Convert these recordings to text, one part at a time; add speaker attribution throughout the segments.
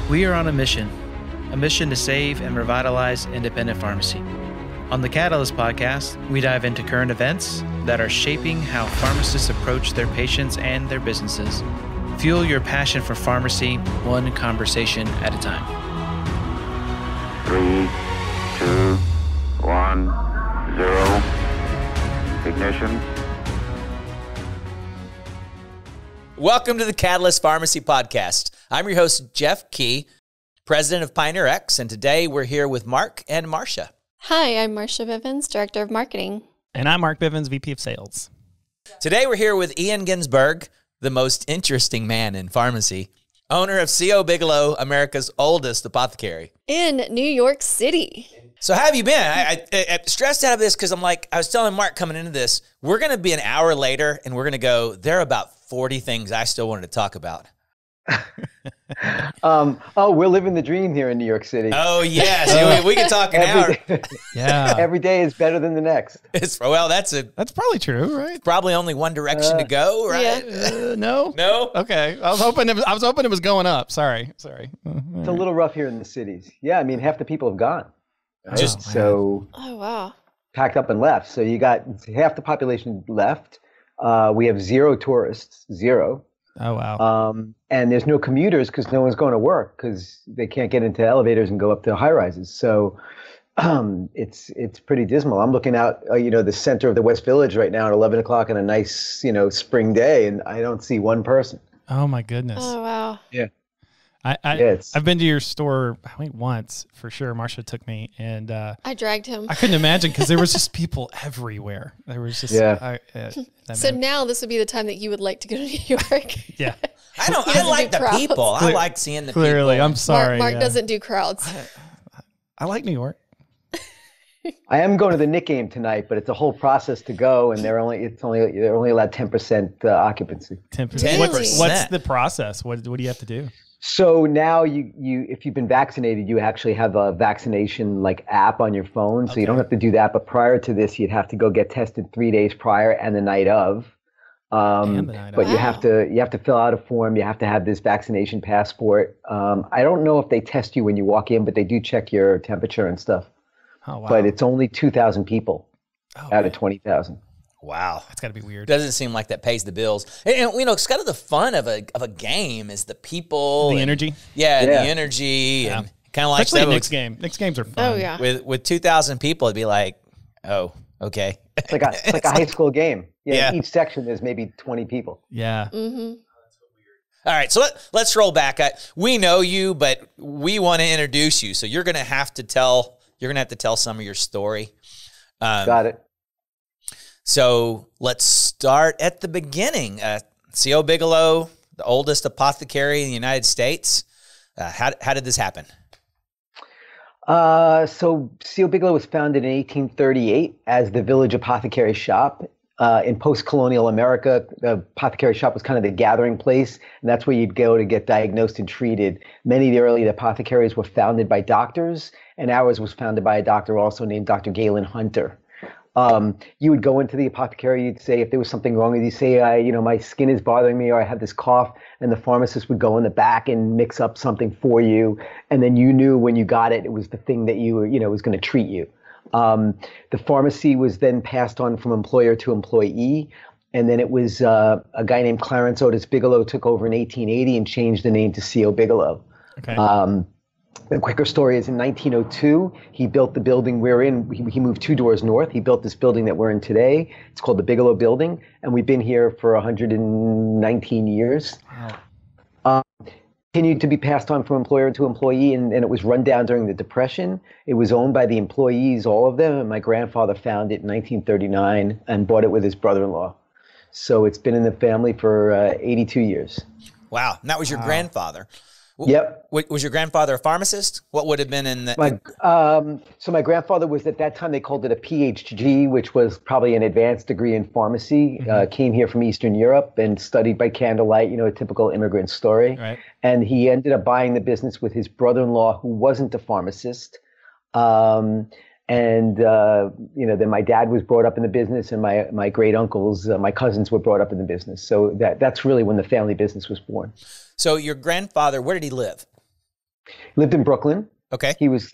Speaker 1: We are on a mission to save and revitalize independent pharmacy. On the Catalyst podcast, we dive into current events that are shaping how pharmacists approach their patients and their businesses. Fuel your passion for pharmacy, one conversation at a time.
Speaker 2: 3, 2, 1, 0. Ignition.
Speaker 3: Welcome to the Catalyst Pharmacy Podcast. I'm your host, Jeff Key, president of PioneerRx, and today we're here with Mark and Marsha.
Speaker 4: Hi, I'm Marsha Bivins, Director of Marketing.
Speaker 5: And I'm Mark Bivins, VP of Sales.
Speaker 3: Today we're here with Ian Ginsberg, the most interesting man in pharmacy, owner of CO Bigelow, America's oldest apothecary.
Speaker 4: In New York City.
Speaker 3: So how have you been? I'm stressed out of this because I was telling Mark coming into this, we're going to be an hour later and we're going to go, there are about 40 things I still wanted to talk about.
Speaker 6: We're living the dream here in New York City.
Speaker 3: Oh, yes. We can talk an hour.
Speaker 5: Yeah.
Speaker 6: Every day is better than the next.
Speaker 3: That's
Speaker 5: probably true, right?
Speaker 3: probably only one direction to go, right?
Speaker 4: Yeah.
Speaker 5: No.
Speaker 3: No?
Speaker 5: Okay. I was hoping it was going up. Sorry.
Speaker 6: It's a little rough here in the cities. Yeah, I mean, half the people have gone.
Speaker 4: Oh, wow.
Speaker 6: Packed up and left. So you got half the population left. We have zero tourists, zero.
Speaker 5: Oh, wow.
Speaker 6: And there's no commuters because no one's going to work because they can't get into elevators and go up to high rises. So it's pretty dismal. I'm looking out, the center of the West Village right now at 11 o'clock on a nice, spring day, and I don't see one person.
Speaker 5: Oh, my goodness.
Speaker 4: Oh, wow.
Speaker 6: Yeah.
Speaker 5: I've been to your store, I think once for sure. Marsha took me, and
Speaker 4: I dragged him.
Speaker 5: I couldn't imagine because there was just people everywhere. There was just
Speaker 4: So now this would be the time that you would like to go to New York.
Speaker 5: Yeah.
Speaker 3: I like the people. I like seeing the
Speaker 5: Clearly,
Speaker 3: people.
Speaker 5: I'm sorry.
Speaker 4: Mark doesn't do crowds.
Speaker 5: I like New York.
Speaker 6: I am going to the Knicks game tonight, but it's a whole process to go, and they're only allowed 10% occupancy.
Speaker 5: 10%. What's the process? What do you have to do?
Speaker 6: So now you if you've been vaccinated, you actually have a vaccination app on your phone. So you don't have to do that. But prior to this, you'd have to go get tested 3 days prior and the night of. You have to fill out a form. You have to have this vaccination passport. I don't know if they test you when you walk in, but they do check your temperature and stuff.
Speaker 5: Oh, wow.
Speaker 6: But it's only 2,000 people out of 20,000.
Speaker 3: Wow.
Speaker 5: That's got to be weird.
Speaker 3: Doesn't seem like that pays the bills. And it's kind of the fun of a game is the people.
Speaker 5: The energy.
Speaker 3: Yeah, the energy. Yeah. And kind of like
Speaker 5: especially Knicks game. Knicks games are fun.
Speaker 4: Oh, yeah.
Speaker 3: With 2,000 people, it'd be like, oh, okay.
Speaker 6: It's like a high school game.
Speaker 3: Yeah.
Speaker 6: In each section, there's maybe 20 people.
Speaker 5: Yeah.
Speaker 4: Mm-hmm.
Speaker 3: All right, so let's roll back. We know you, but we want to introduce you. So you're going to have to tell some of your story.
Speaker 6: Got it.
Speaker 3: So let's start at the beginning. CO Bigelow, the oldest apothecary in the United States. How did this happen?
Speaker 6: So CO Bigelow was founded in 1838 as the village apothecary shop. In post-colonial America, the apothecary shop was kind of the gathering place, and that's where you'd go to get diagnosed and treated. Many of the early apothecaries were founded by doctors, and ours was founded by a doctor also named Dr. Galen Hunter. You would go into the apothecary, you'd say if there was something wrong with you, say, my skin is bothering me or I have this cough, and the pharmacist would go in the back and mix up something for you. And then you knew when you got it, it was the thing that was going to treat you. The pharmacy was then passed on from employer to employee. And then it was a guy named Clarence Otis Bigelow took over in 1880 and changed the name to CO Bigelow.
Speaker 5: Okay.
Speaker 6: The quicker story is in 1902, he built the building we're in. He moved 2 doors north. He built this building that we're in today. It's called the Bigelow Building, and we've been here for 119 years.
Speaker 5: Wow.
Speaker 6: Continued to be passed on from employer to employee, and it was run down during the Depression. It was owned by the employees, all of them, and my grandfather found it in 1939 and bought it with his brother-in-law. So it's been in the family for 82 years.
Speaker 3: Wow, and that was your grandfather.
Speaker 6: Yep.
Speaker 3: Was your grandfather a pharmacist? What would have been in the...
Speaker 6: So my grandfather was, at that time, they called it a PhD, which was probably an advanced degree in pharmacy. Came here from Eastern Europe and studied by candlelight, a typical immigrant story.
Speaker 5: Right.
Speaker 6: And he ended up buying the business with his brother-in-law, who wasn't a pharmacist. Then my dad was brought up in the business, and my great uncles, my cousins were brought up in the business. So that's really when the family business was born.
Speaker 3: So your grandfather, where did he live?
Speaker 6: He lived in Brooklyn.
Speaker 3: Okay.
Speaker 6: He was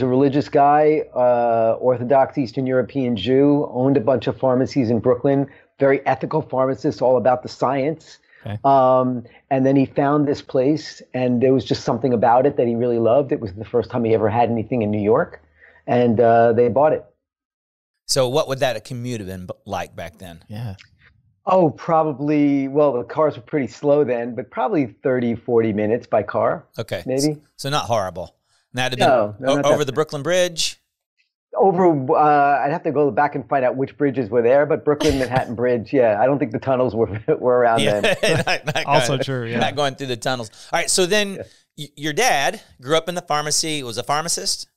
Speaker 6: a religious guy, Orthodox Eastern European Jew, owned a bunch of pharmacies in Brooklyn, very ethical pharmacist, all about the science.
Speaker 5: Okay.
Speaker 6: And then he found this place, and there was just something about it that he really loved. It was the first time he ever had anything in New York, and they bought it.
Speaker 3: So what would that commute have been like back then?
Speaker 5: Yeah.
Speaker 6: Oh, probably, well, the cars were pretty slow then, but probably 30, 40 minutes by car.
Speaker 3: Okay.
Speaker 6: Maybe.
Speaker 3: So not horrible. That would have been over the Brooklyn Bridge?
Speaker 6: Over, I'd have to go back and find out which bridges were there, but Brooklyn, Manhattan Bridge, yeah, I don't think the tunnels were around then.
Speaker 3: not
Speaker 5: Also true, yeah.
Speaker 3: Not going through the tunnels. All right, so then your dad grew up in the pharmacy, was a pharmacist?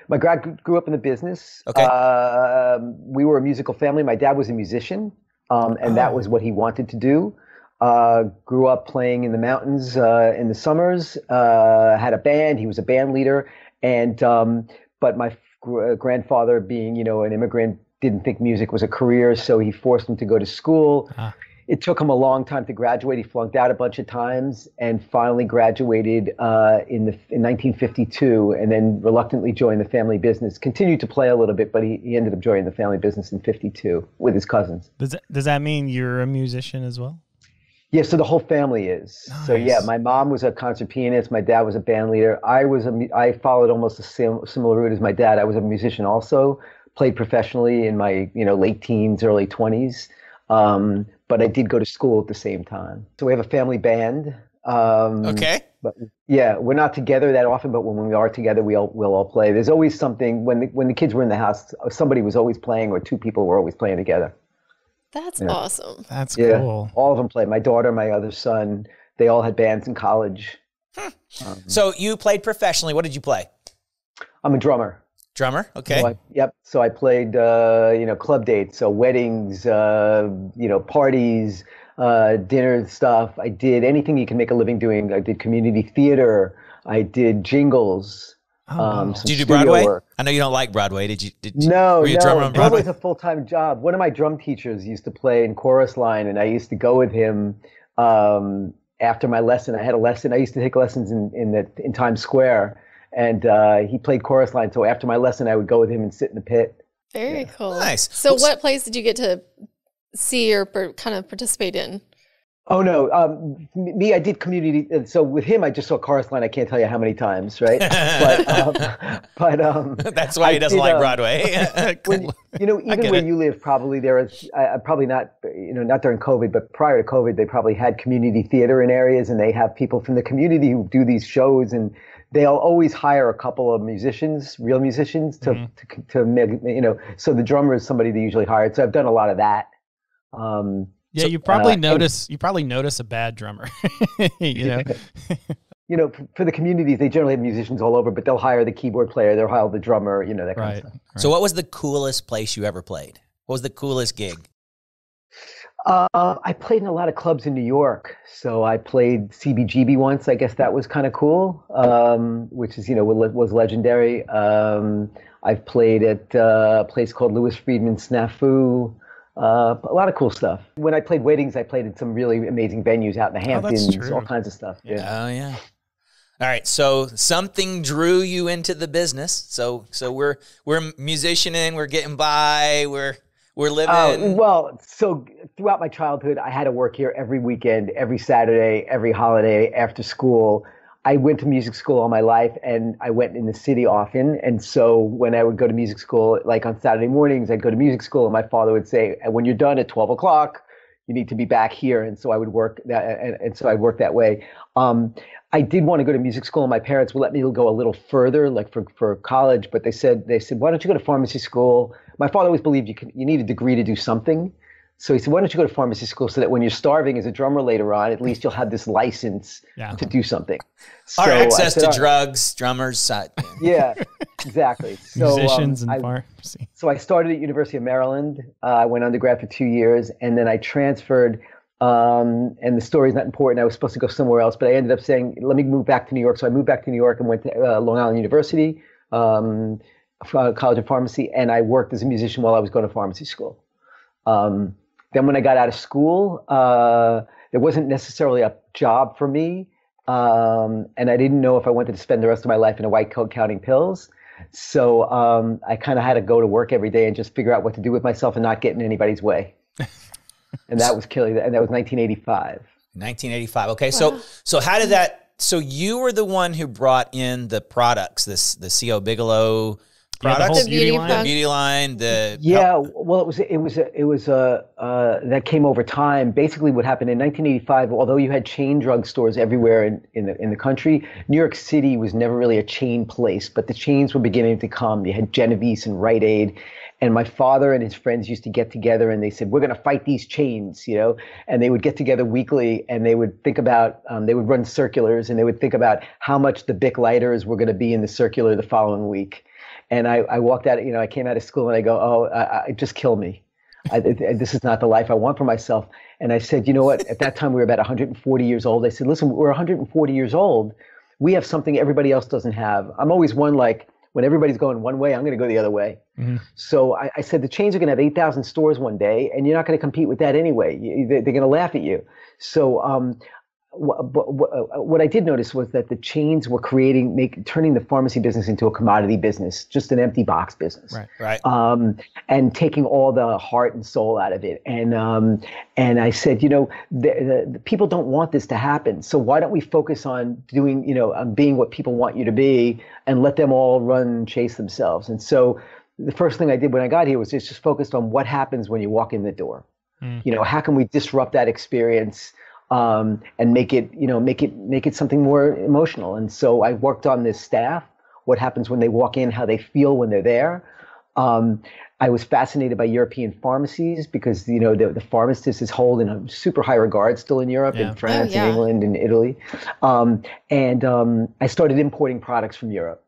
Speaker 6: My dad grew up in the business.
Speaker 3: Okay.
Speaker 6: We were a musical family. My dad was a musician, and that was what he wanted to do. Grew up playing in the mountains in the summers, had a band. He was a band leader, and but my grandfather, being an immigrant, didn't think music was a career, so he forced him to go to school. It took him a long time to graduate. He flunked out a bunch of times and finally graduated in 1952, and then reluctantly joined the family business. Continued to play a little bit, but he ended up joining the family business in 52 with his cousins.
Speaker 5: Does that mean you're a musician as well?
Speaker 6: Yeah, so the whole family is.
Speaker 5: Nice.
Speaker 6: So yeah, my mom was a concert pianist. My dad was a band leader. I followed almost a similar route as my dad. I was a musician also, played professionally in my late teens, early 20s. But I did go to school at the same time. So we have a family band.
Speaker 3: Okay.
Speaker 6: But yeah, we're not together that often, but when we are together, we'll all play. There's always something when the kids were in the house, somebody was always playing, or two people were always playing together.
Speaker 4: That's awesome.
Speaker 5: That's cool.
Speaker 6: All of them played. My daughter, my other son, they all had bands in college.
Speaker 3: So you played professionally. What did you play?
Speaker 6: I'm a drummer.
Speaker 3: Drummer. Okay.
Speaker 6: So I played, club dates, so weddings, parties, dinner stuff. I did anything you can make a living doing. I did community theater. I did jingles.
Speaker 3: Did you do Broadway? Work. I know you don't like Broadway. Did you?
Speaker 6: No,
Speaker 3: were you a drummer on Broadway?
Speaker 6: Broadway's a full-time job. One of my drum teachers used to play in chorus line, and I used to go with him after my lesson. I had a lesson. I used to take lessons in Times Square, and he played chorus line. So after my lesson, I would go with him and sit in the pit.
Speaker 4: Very cool.
Speaker 3: Nice.
Speaker 4: So what plays did you get to see or kind of participate in?
Speaker 6: Oh, no. I did community. So with him, I just saw chorus line. I can't tell you how many times, right? but
Speaker 3: that's why he doesn't like Broadway.
Speaker 6: Even where you live, probably there is, probably not, not during COVID, but prior to COVID, they probably had community theater in areas, and they have people from the community who do these shows, and they'll always hire a couple of musicians, real musicians, to make, so the drummer is somebody they usually hired. So I've done a lot of that.
Speaker 5: Yeah, you probably notice a bad drummer. For
Speaker 6: the communities, they generally have musicians all over, but they'll hire the keyboard player, they'll hire the drummer, that kind of stuff.
Speaker 3: Right. So what was the coolest place you ever played? What was the coolest gig?
Speaker 6: I played in a lot of clubs in New York. So I played CBGB once. I guess that was kind of cool, which is, was legendary. I've played at a place called Louis Friedman's Snafu. A lot of cool stuff. When I played weddings, I played at some really amazing venues out in the Hamptons, all kinds of stuff. Yeah.
Speaker 3: Oh, yeah. All right. So something drew you into the business. So we're musicianing, we're getting by, we're living.
Speaker 6: So throughout my childhood, I had to work here every weekend, every Saturday, every holiday, after school. I went to music school all my life, and I went in the city often. And so when I would go to music school, like on Saturday mornings, I'd go to music school, and my father would say, when you're done at 12 o'clock, you need to be back here. And so I would work that, and so I worked that way. I did want to go to music school, and my parents would let me go a little further, like for college. But they said, why don't you go to pharmacy school? My father always believed you need a degree to do something. So he said, why don't you go to pharmacy school so that when you're starving as a drummer later on, at least you'll have this license to do something. So
Speaker 3: our access to drugs, drummers.
Speaker 6: Yeah, exactly. So,
Speaker 5: musicians and pharmacy.
Speaker 6: So I started at University of Maryland. I went undergrad for 2 years, and then I transferred. And the story's not important. I was supposed to go somewhere else, but I ended up saying, let me move back to New York. So I moved back to New York and went to Long Island University, College of Pharmacy, and I worked as a musician while I was going to pharmacy school. Then when I got out of school, there wasn't necessarily a job for me and I didn't know if I wanted to spend the rest of my life in a white coat counting pills. So I kind of had to go to work every day and just figure out what to do with myself and not get in anybody's way. And that was killing. And that was 1985.
Speaker 3: 1985. Okay, so how did that? So you were the one who brought in the products, the CO Bigelow products,
Speaker 4: the beauty
Speaker 3: line.
Speaker 6: Well, it was that came over time. Basically, what happened in 1985, although you had chain drugstores everywhere in the country, New York City was never really a chain place, but the chains were beginning to come. You had Genovese and Rite Aid. And my father and his friends used to get together and they said, we're going to fight these chains, and they would get together weekly and they would think about, they would run circulars and they would think about how much the Bic lighters were going to be in the circular the following week. And I walked out, I came out of school and I go, just kill me. This is not the life I want for myself. And I said, you know what? At that time, we were about 140 years old. I said, listen, we're 140 years old. We have something everybody else doesn't have. I'm always one like, when everybody's going one way, I'm going to go the other way. Mm-hmm. So I said, the chains are going to have 8,000 stores one day, and you're not going to compete with that anyway. They're going to laugh at you. So what I did notice was that the chains were turning the pharmacy business into a commodity business, just an empty box business.
Speaker 3: Right.
Speaker 6: And taking all the heart and soul out of it. And I said, the people don't want this to happen. So why don't we focus on doing, on being what people want you to be, and let them all run and chase themselves. And so the first thing I did when I got here was just focused on what happens when you walk in the door. Mm. How can we disrupt that experience? And make it something more emotional. And so I worked on this staff, what happens when they walk in, how they feel when they're there. I was fascinated by European pharmacies because, the pharmacist is held in a super high regard still in Europe, in France, in England, and Italy. I started importing products from Europe.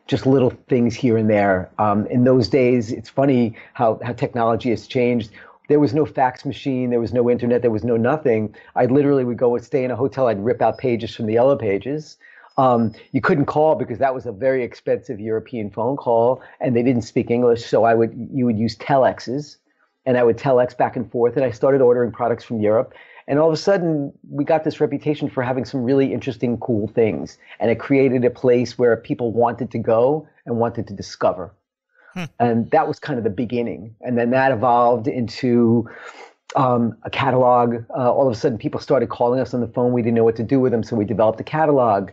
Speaker 6: Just little things here and there. In those days, it's funny how technology has changed. There was no fax machine. There was no internet. There was no nothing. I literally would go and stay in a hotel. I'd rip out pages from the yellow pages. You couldn't call because that was a very expensive European phone call, and they didn't speak English. So you would use telexes, and I would telex back and forth. And I started ordering products from Europe. And all of a sudden, we got this reputation for having some really interesting, cool things. And it created a place where people wanted to go and wanted to discover. And that was kind of the beginning. And then that evolved into a catalog. All of a sudden, people started calling us on the phone. We didn't know what to do with them, so we developed a catalog.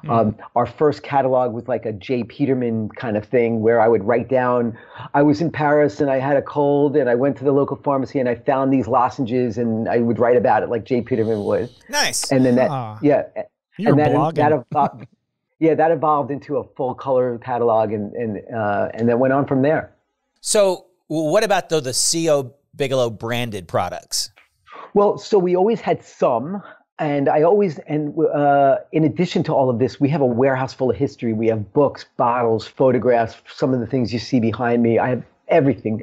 Speaker 6: Our first catalog was like a J. Peterman kind of thing where I would write down, I was in Paris and I had a cold and I went to the local pharmacy and I found these lozenges and I would write about it like J. Peterman would.
Speaker 3: Nice.
Speaker 6: And then that evolved into a full color catalog and then went on from there.
Speaker 3: So what about the CO Bigelow branded products?
Speaker 6: Well, so we always had some. And in addition to all of this, we have a warehouse full of history. We have books, bottles, photographs, some of the things you see behind me. I have everything,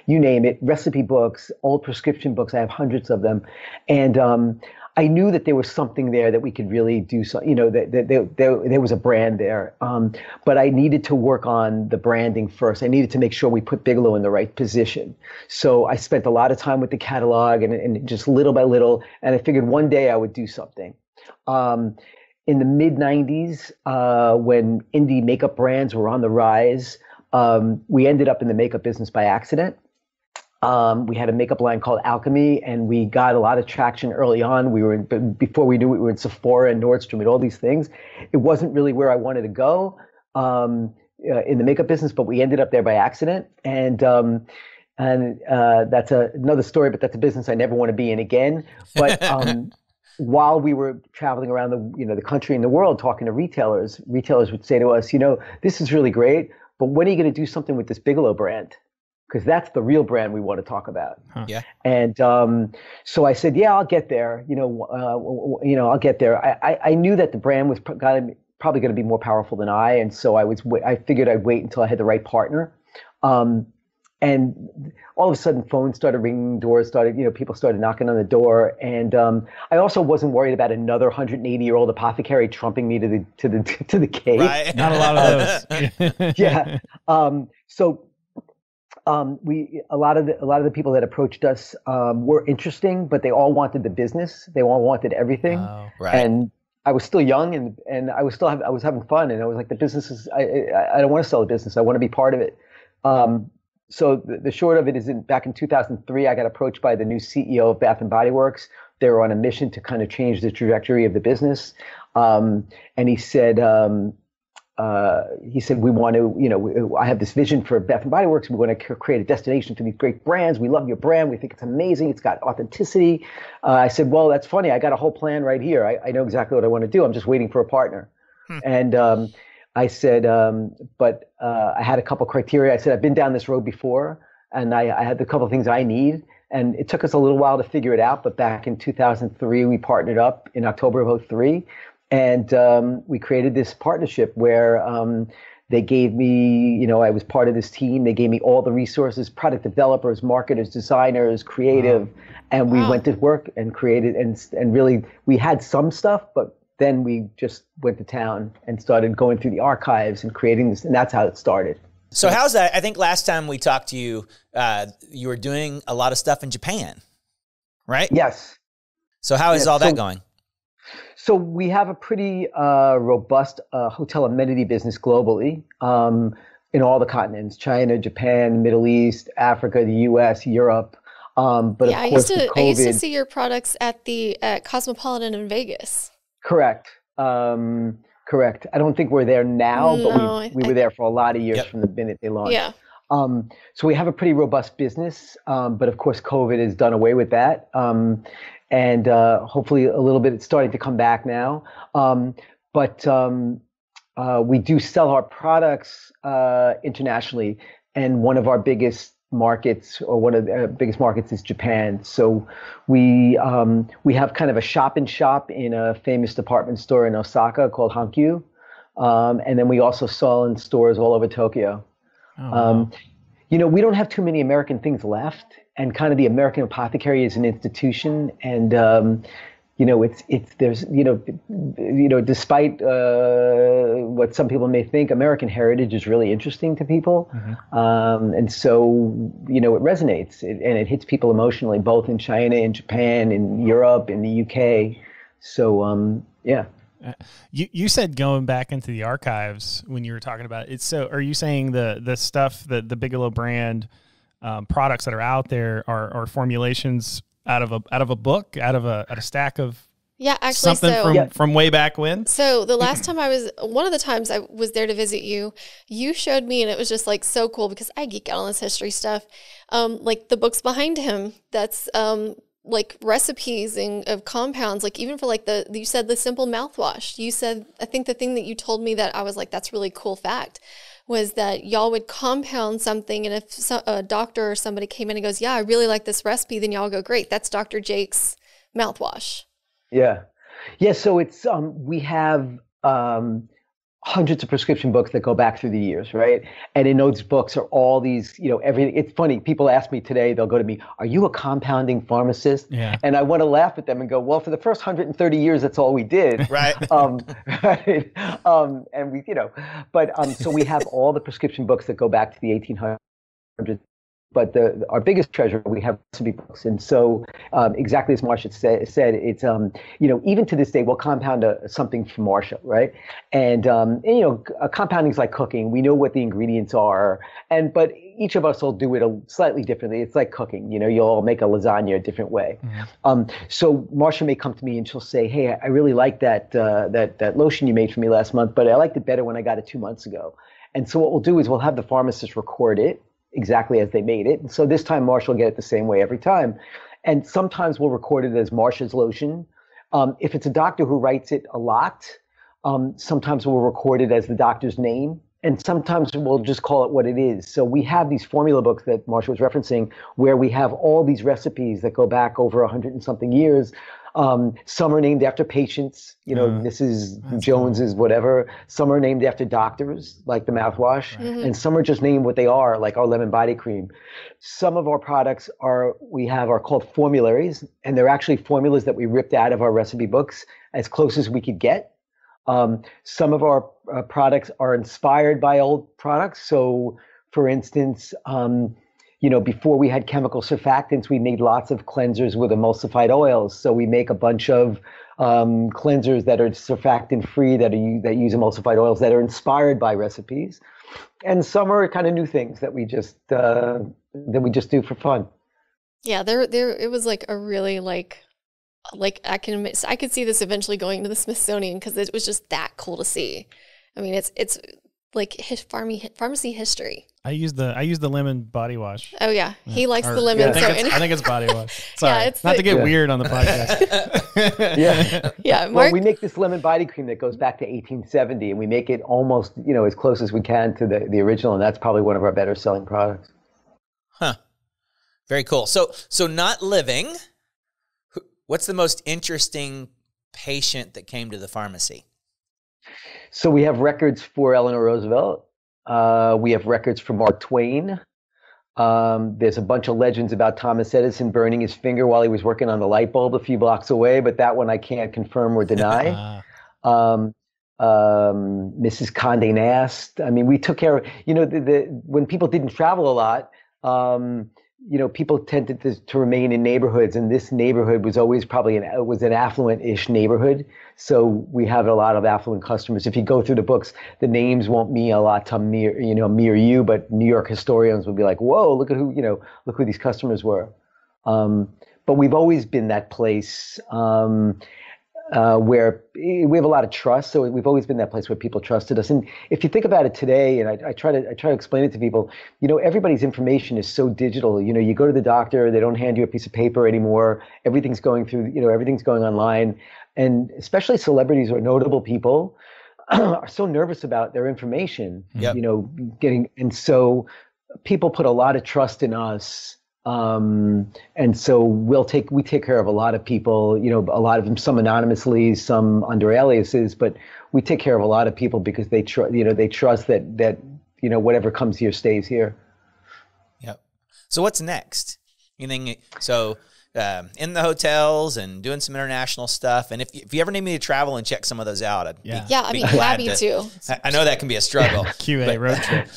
Speaker 6: you name it, recipe books, old prescription books. I have hundreds of them. And I knew that there was something there that we could really do. So, there was a brand there. But I needed to work on the branding first. I needed to make sure we put Bigelow in the right position. So I spent a lot of time with the catalog and just little by little. And I figured one day I would do something. In the mid 90s, when indie makeup brands were on the rise, we ended up in the makeup business by accident. We had a makeup line called Alchemy, and we got a lot of traction early on. Before we knew it, we were in Sephora and Nordstrom and all these things. It wasn't really where I wanted to go in the makeup business, but we ended up there by accident. And that's another story, but that's a business I never want to be in again. But while we were traveling around the country and the world talking to retailers would say to us, this is really great, but when are you going to do something with this Bigelow brand? Because that's the real brand we want to talk about.
Speaker 3: Huh. Yeah.
Speaker 6: And so I said, yeah, I'll get there. I'll get there. I knew that the brand was probably going to be more powerful than I. And so I figured I'd wait until I had the right partner. And all of a sudden phones started ringing, doors started, people started knocking on the door. And I also wasn't worried about another 180-year-old apothecary trumping me to the cave.
Speaker 3: Right.
Speaker 5: Not a lot of those.
Speaker 6: Yeah. So a lot of the people that approached us were interesting, but they all wanted the business. They all wanted everything.
Speaker 3: Oh, right.
Speaker 6: And I was still young, and I was having fun, and I was like, the business is I don't want to sell the business. I want to be part of it. So the short of it is, back in 2003, I got approached by the new CEO of Bath and Body Works. They were on a mission to kind of change the trajectory of the business, and he said, we want to, I have this vision for Bath and Body Works. We want to create a destination for these great brands. We love your brand. We think it's amazing. It's got authenticity. I said, well, that's funny. I got a whole plan right here. I know exactly what I want to do. I'm just waiting for a partner. And I said, but I had a couple criteria. I said, I've been down this road before, and I had a couple of things I need. And it took us a little while to figure it out. But back in 2003, we partnered up in October of 2003. And we created this partnership where they gave me, I was part of this team. They gave me all the resources, product developers, marketers, designers, creative. And we went to work and created, and really, we had some stuff, but then we just went to town and started going through the archives and creating this. And that's how it started.
Speaker 3: So how's that? I think last time we talked to you, you were doing a lot of stuff in Japan, right?
Speaker 6: Yes.
Speaker 3: So how is all that going?
Speaker 6: So we have a pretty robust hotel amenity business globally, in all the continents: China, Japan, Middle East, Africa, the U.S., Europe. But
Speaker 4: yeah,
Speaker 6: of course,
Speaker 4: I used to see your products at Cosmopolitan in Vegas.
Speaker 6: Correct. Correct. I don't think we're there now, but we were there for a lot of years from the minute they launched.
Speaker 4: Yeah.
Speaker 6: So we have a pretty robust business, but of course, COVID has done away with that. And hopefully a little bit, it's starting to come back now. But we do sell our products internationally, and one of our biggest markets, or one of the biggest markets, is Japan. So we have kind of a shop in a famous department store in Osaka called Hankyu, and then we also sell in stores all over Tokyo. We don't have too many American things left, and kind of the American Apothecary is an institution, and despite what some people may think, American heritage is really interesting to people. And so, it resonates, and it hits people emotionally, both in China, in Japan, in Europe, in the UK. So, yeah.
Speaker 5: You said going back into the archives when you were talking about it. So are you saying the stuff that the Bigelow brand products that are out there are formulations out of a book, out of a stack of
Speaker 4: actually
Speaker 5: something from way back when?
Speaker 4: So the last time one of the times I was there to visit you, you showed me, and it was just like so cool because I geek out on this history stuff. Like the books behind him, that's like recipes of compounds, like even for you said the simple mouthwash. You said, I think the thing that you told me that I was like, that's really cool fact, was that y'all would compound something, and if a doctor or somebody came in and goes, yeah, I really like this recipe, then y'all go, great, that's Dr. Jake's mouthwash. Yeah.
Speaker 6: So it's we have hundreds of prescription books that go back through the years, right? And in those books are all these, everything. It's funny. People ask me today, they'll go to me, are you a compounding pharmacist? Yeah. And I want to laugh at them and go, well, for the first 130 years, that's all we did.
Speaker 3: Right.
Speaker 6: Right. And we, so we have all the prescription books that go back to the 1800s. But our biggest treasure, we have recipe books. And so exactly as Marsha said, it's, even to this day, we'll compound something from Marsha, right? And compounding is like cooking. We know what the ingredients are. But each of us will do it slightly differently. It's like cooking. You'll all make a lasagna a different way. Mm-hmm. So Marsha may come to me and she'll say, hey, I really like that lotion you made for me last month, but I liked it better when I got it 2 months ago. And so what we'll do is we'll have the pharmacist record it exactly as they made it. And so this time Marsha will get it the same way every time. And sometimes we'll record it as Marsha's lotion. If it's a doctor who writes it a lot, sometimes we'll record it as the doctor's name. And sometimes we'll just call it what it is. So we have these formula books that Marsha was referencing, where we have all these recipes that go back over 100 and something years. Some are named after patients, Mrs. Jones's, whatever. Some are named after doctors, like the mouthwash, and some are just named what they are, like our lemon body cream. Some of our products are called formularies, and they're actually formulas that we ripped out of our recipe books as close as we could get. Some of our products are inspired by old products. So, for instance, before we had chemical surfactants, we made lots of cleansers with emulsified oils. So we make a bunch of cleansers that are surfactant free, that use emulsified oils, that are inspired by recipes, and some are kind of new things that we just do for fun.
Speaker 4: Yeah, there it was like a really like I could see this eventually going to the Smithsonian because it was just that cool to see. I mean, it's like pharmacy history.
Speaker 5: I use the lemon body wash.
Speaker 4: Oh yeah, he likes the lemon.
Speaker 5: I think it's body wash. Sorry,
Speaker 4: Yeah, it's
Speaker 5: not to get weird on the podcast.
Speaker 4: Yeah,
Speaker 6: Well,
Speaker 4: Mark.
Speaker 6: we make this lemon body cream that goes back to 1870, and we make it almost, as close as we can to the original, and that's probably one of our better selling products.
Speaker 3: Huh. Very cool. So not living. What's the most interesting patient that came to the pharmacy?
Speaker 6: So we have records for Eleanor Roosevelt. We have records for Mark Twain. There's a bunch of legends about Thomas Edison burning his finger while he was working on the light bulb a few blocks away, but that one I can't confirm or deny. Mrs. Condé Nast. I mean, we took care of, when people didn't travel a lot, people tended to remain in neighborhoods, and this neighborhood was always probably an affluent-ish neighborhood. So we have a lot of affluent customers. If you go through the books, the names won't mean a lot to me or you, but New York historians will be like, "Whoa, look who these customers were." But we've always been that place where we have a lot of trust. So we've always been that place where people trusted us. And if you think about it today, and I try to explain it to people, everybody's information is so digital. You go to the doctor, they don't hand you a piece of paper anymore. Everything's going through, everything's going online. And especially celebrities or notable people are so nervous about their information,
Speaker 3: Yep.
Speaker 6: And so people put a lot of trust in us. And so we take care of a lot of people, a lot of them, some anonymously, some under aliases, but we take care of a lot of people because they trust that whatever comes here stays here.
Speaker 3: Yep. So what's next? In the hotels and doing some international stuff. And if you ever need me to travel and check some of those out, I'd be glad
Speaker 4: happy to.
Speaker 3: I know that can be a struggle.
Speaker 5: QA road trip.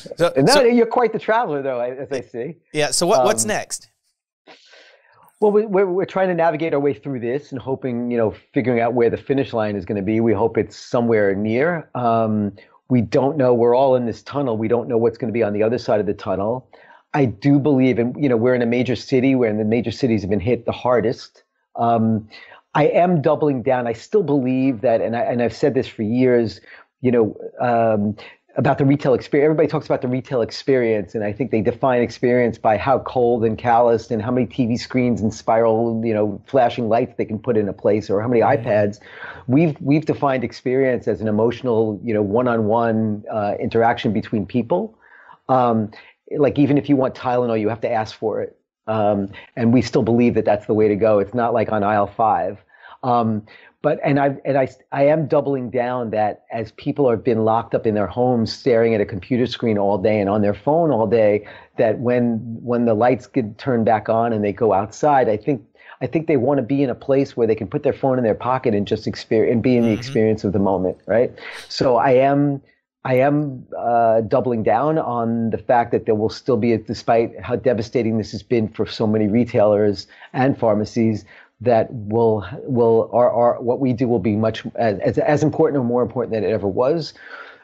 Speaker 6: You're quite the traveler, though, as I see.
Speaker 3: Yeah. So what's next?
Speaker 6: Well, we're trying to navigate our way through this and hoping, figuring out where the finish line is going to be. We hope it's somewhere near. We don't know. We're all in this tunnel. We don't know what's going to be on the other side of the tunnel. I do believe, and we're in a major city where the major cities have been hit the hardest. I am doubling down. I still believe that, and I've said this for years, about the retail experience. Everybody talks about the retail experience, and I think they define experience by how cold and calloused and how many TV screens and spiral, flashing lights they can put in a place, or how many iPads. We've defined experience as an emotional, one-on-one interaction between people. Like even if you want Tylenol, you have to ask for it. And we still believe that that's the way to go. It's not like on aisle 5. But I am doubling down that as people have been locked up in their homes, staring at a computer screen all day and on their phone all day, that when the lights get turned back on and they go outside, I think they want to be in a place where they can put their phone in their pocket and just experience and be in the experience of the moment, right? So I am doubling down on the fact that there will still be, despite how devastating this has been for so many retailers and pharmacies, that what we do will be much as important or more important than it ever was.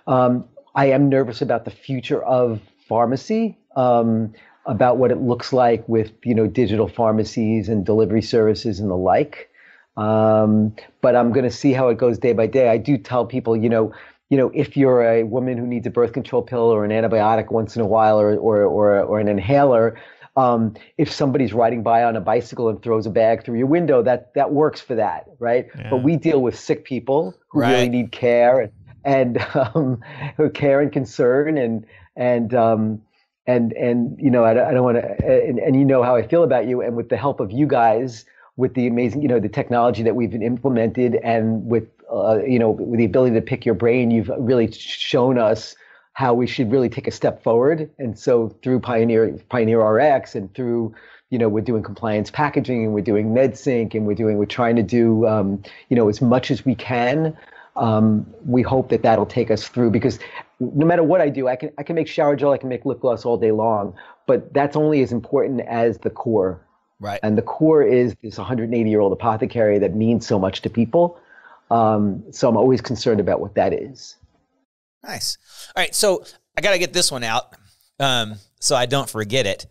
Speaker 6: I am nervous about the future of pharmacy, about what it looks like with digital pharmacies and delivery services and the like. But I'm going to see how it goes day by day. I do tell people, if you're a woman who needs a birth control pill or an antibiotic once in a while, or an inhaler, if somebody's riding by on a bicycle and throws a bag through your window, that works for that, right? Yeah. But we deal with sick people who really need care and care and concern and I don't want to, and how I feel about you, and with the help of you guys, with the amazing, the technology that we've implemented, and with with the ability to pick your brain, you've really shown us how we should really take a step forward. And so through PioneerRx and through, we're doing compliance packaging, and we're doing MedSync, and we're trying to do, as much as we can we hope that that'll take us through, because no matter what I do, I can make shower gel, I can make lip gloss all day long, but that's only as important as the core.
Speaker 3: Right.
Speaker 6: And the core is this 180-year-old apothecary that means so much to people. So I'm always concerned about what that is.
Speaker 3: Nice. All right. So I got to get this one out so I don't forget it.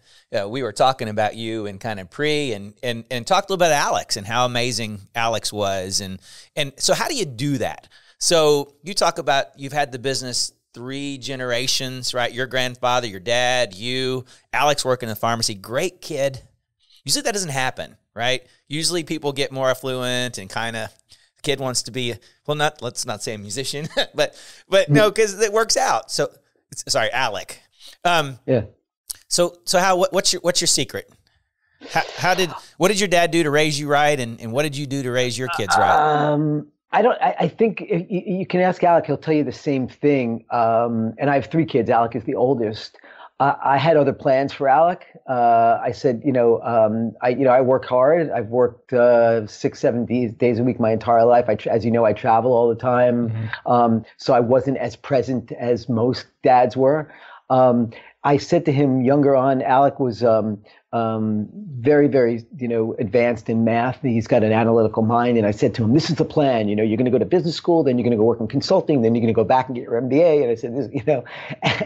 Speaker 3: We were talking about you and kind of and talked a little bit about Alex and how amazing Alex was. And so how do you do that? So you talk about you've had the business 3 generations, right? Your grandfather, your dad, you, Alex working in the pharmacy, great kid. Usually that doesn't happen, right? Usually people get more affluent and kind of the kid wants to be, well, let's not say a musician, but no, because it works out. So sorry, Alec.
Speaker 6: Yeah.
Speaker 3: So what's your secret? What did your dad do to raise you right? And what did you do to raise your kids right?
Speaker 6: I think you can ask Alec, he'll tell you the same thing. And I have 3 kids. Alec is the oldest. I had other plans for Alec. I said, I work hard. I've worked 6-7 days a week my entire life. As you know, I travel all the time.
Speaker 3: Mm-hmm.
Speaker 6: So I wasn't as present as most dads were. I said to him younger on, Alec was very, very, advanced in math. He's got an analytical mind. And I said to him, this is the plan. You're going to go to business school, then you're going to go work in consulting, then you're going to go back and get your MBA. And I said,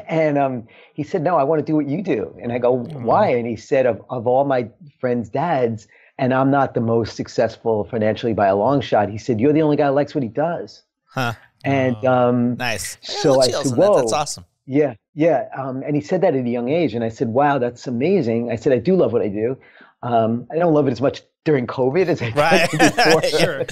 Speaker 6: and he said, no, I want to do what you do. And I go, why? And he said, of all my friends' dads, and I'm not the most successful financially by a long shot, he said, you're the only guy who likes what he does.
Speaker 3: Huh.
Speaker 6: And
Speaker 3: nice.
Speaker 6: So I said, whoa.
Speaker 3: That's awesome.
Speaker 6: Yeah. Yeah. And he said that at a young age. And I said, wow, that's amazing. I said, I do love what I do. I don't love it as much during COVID as I did before. Sure.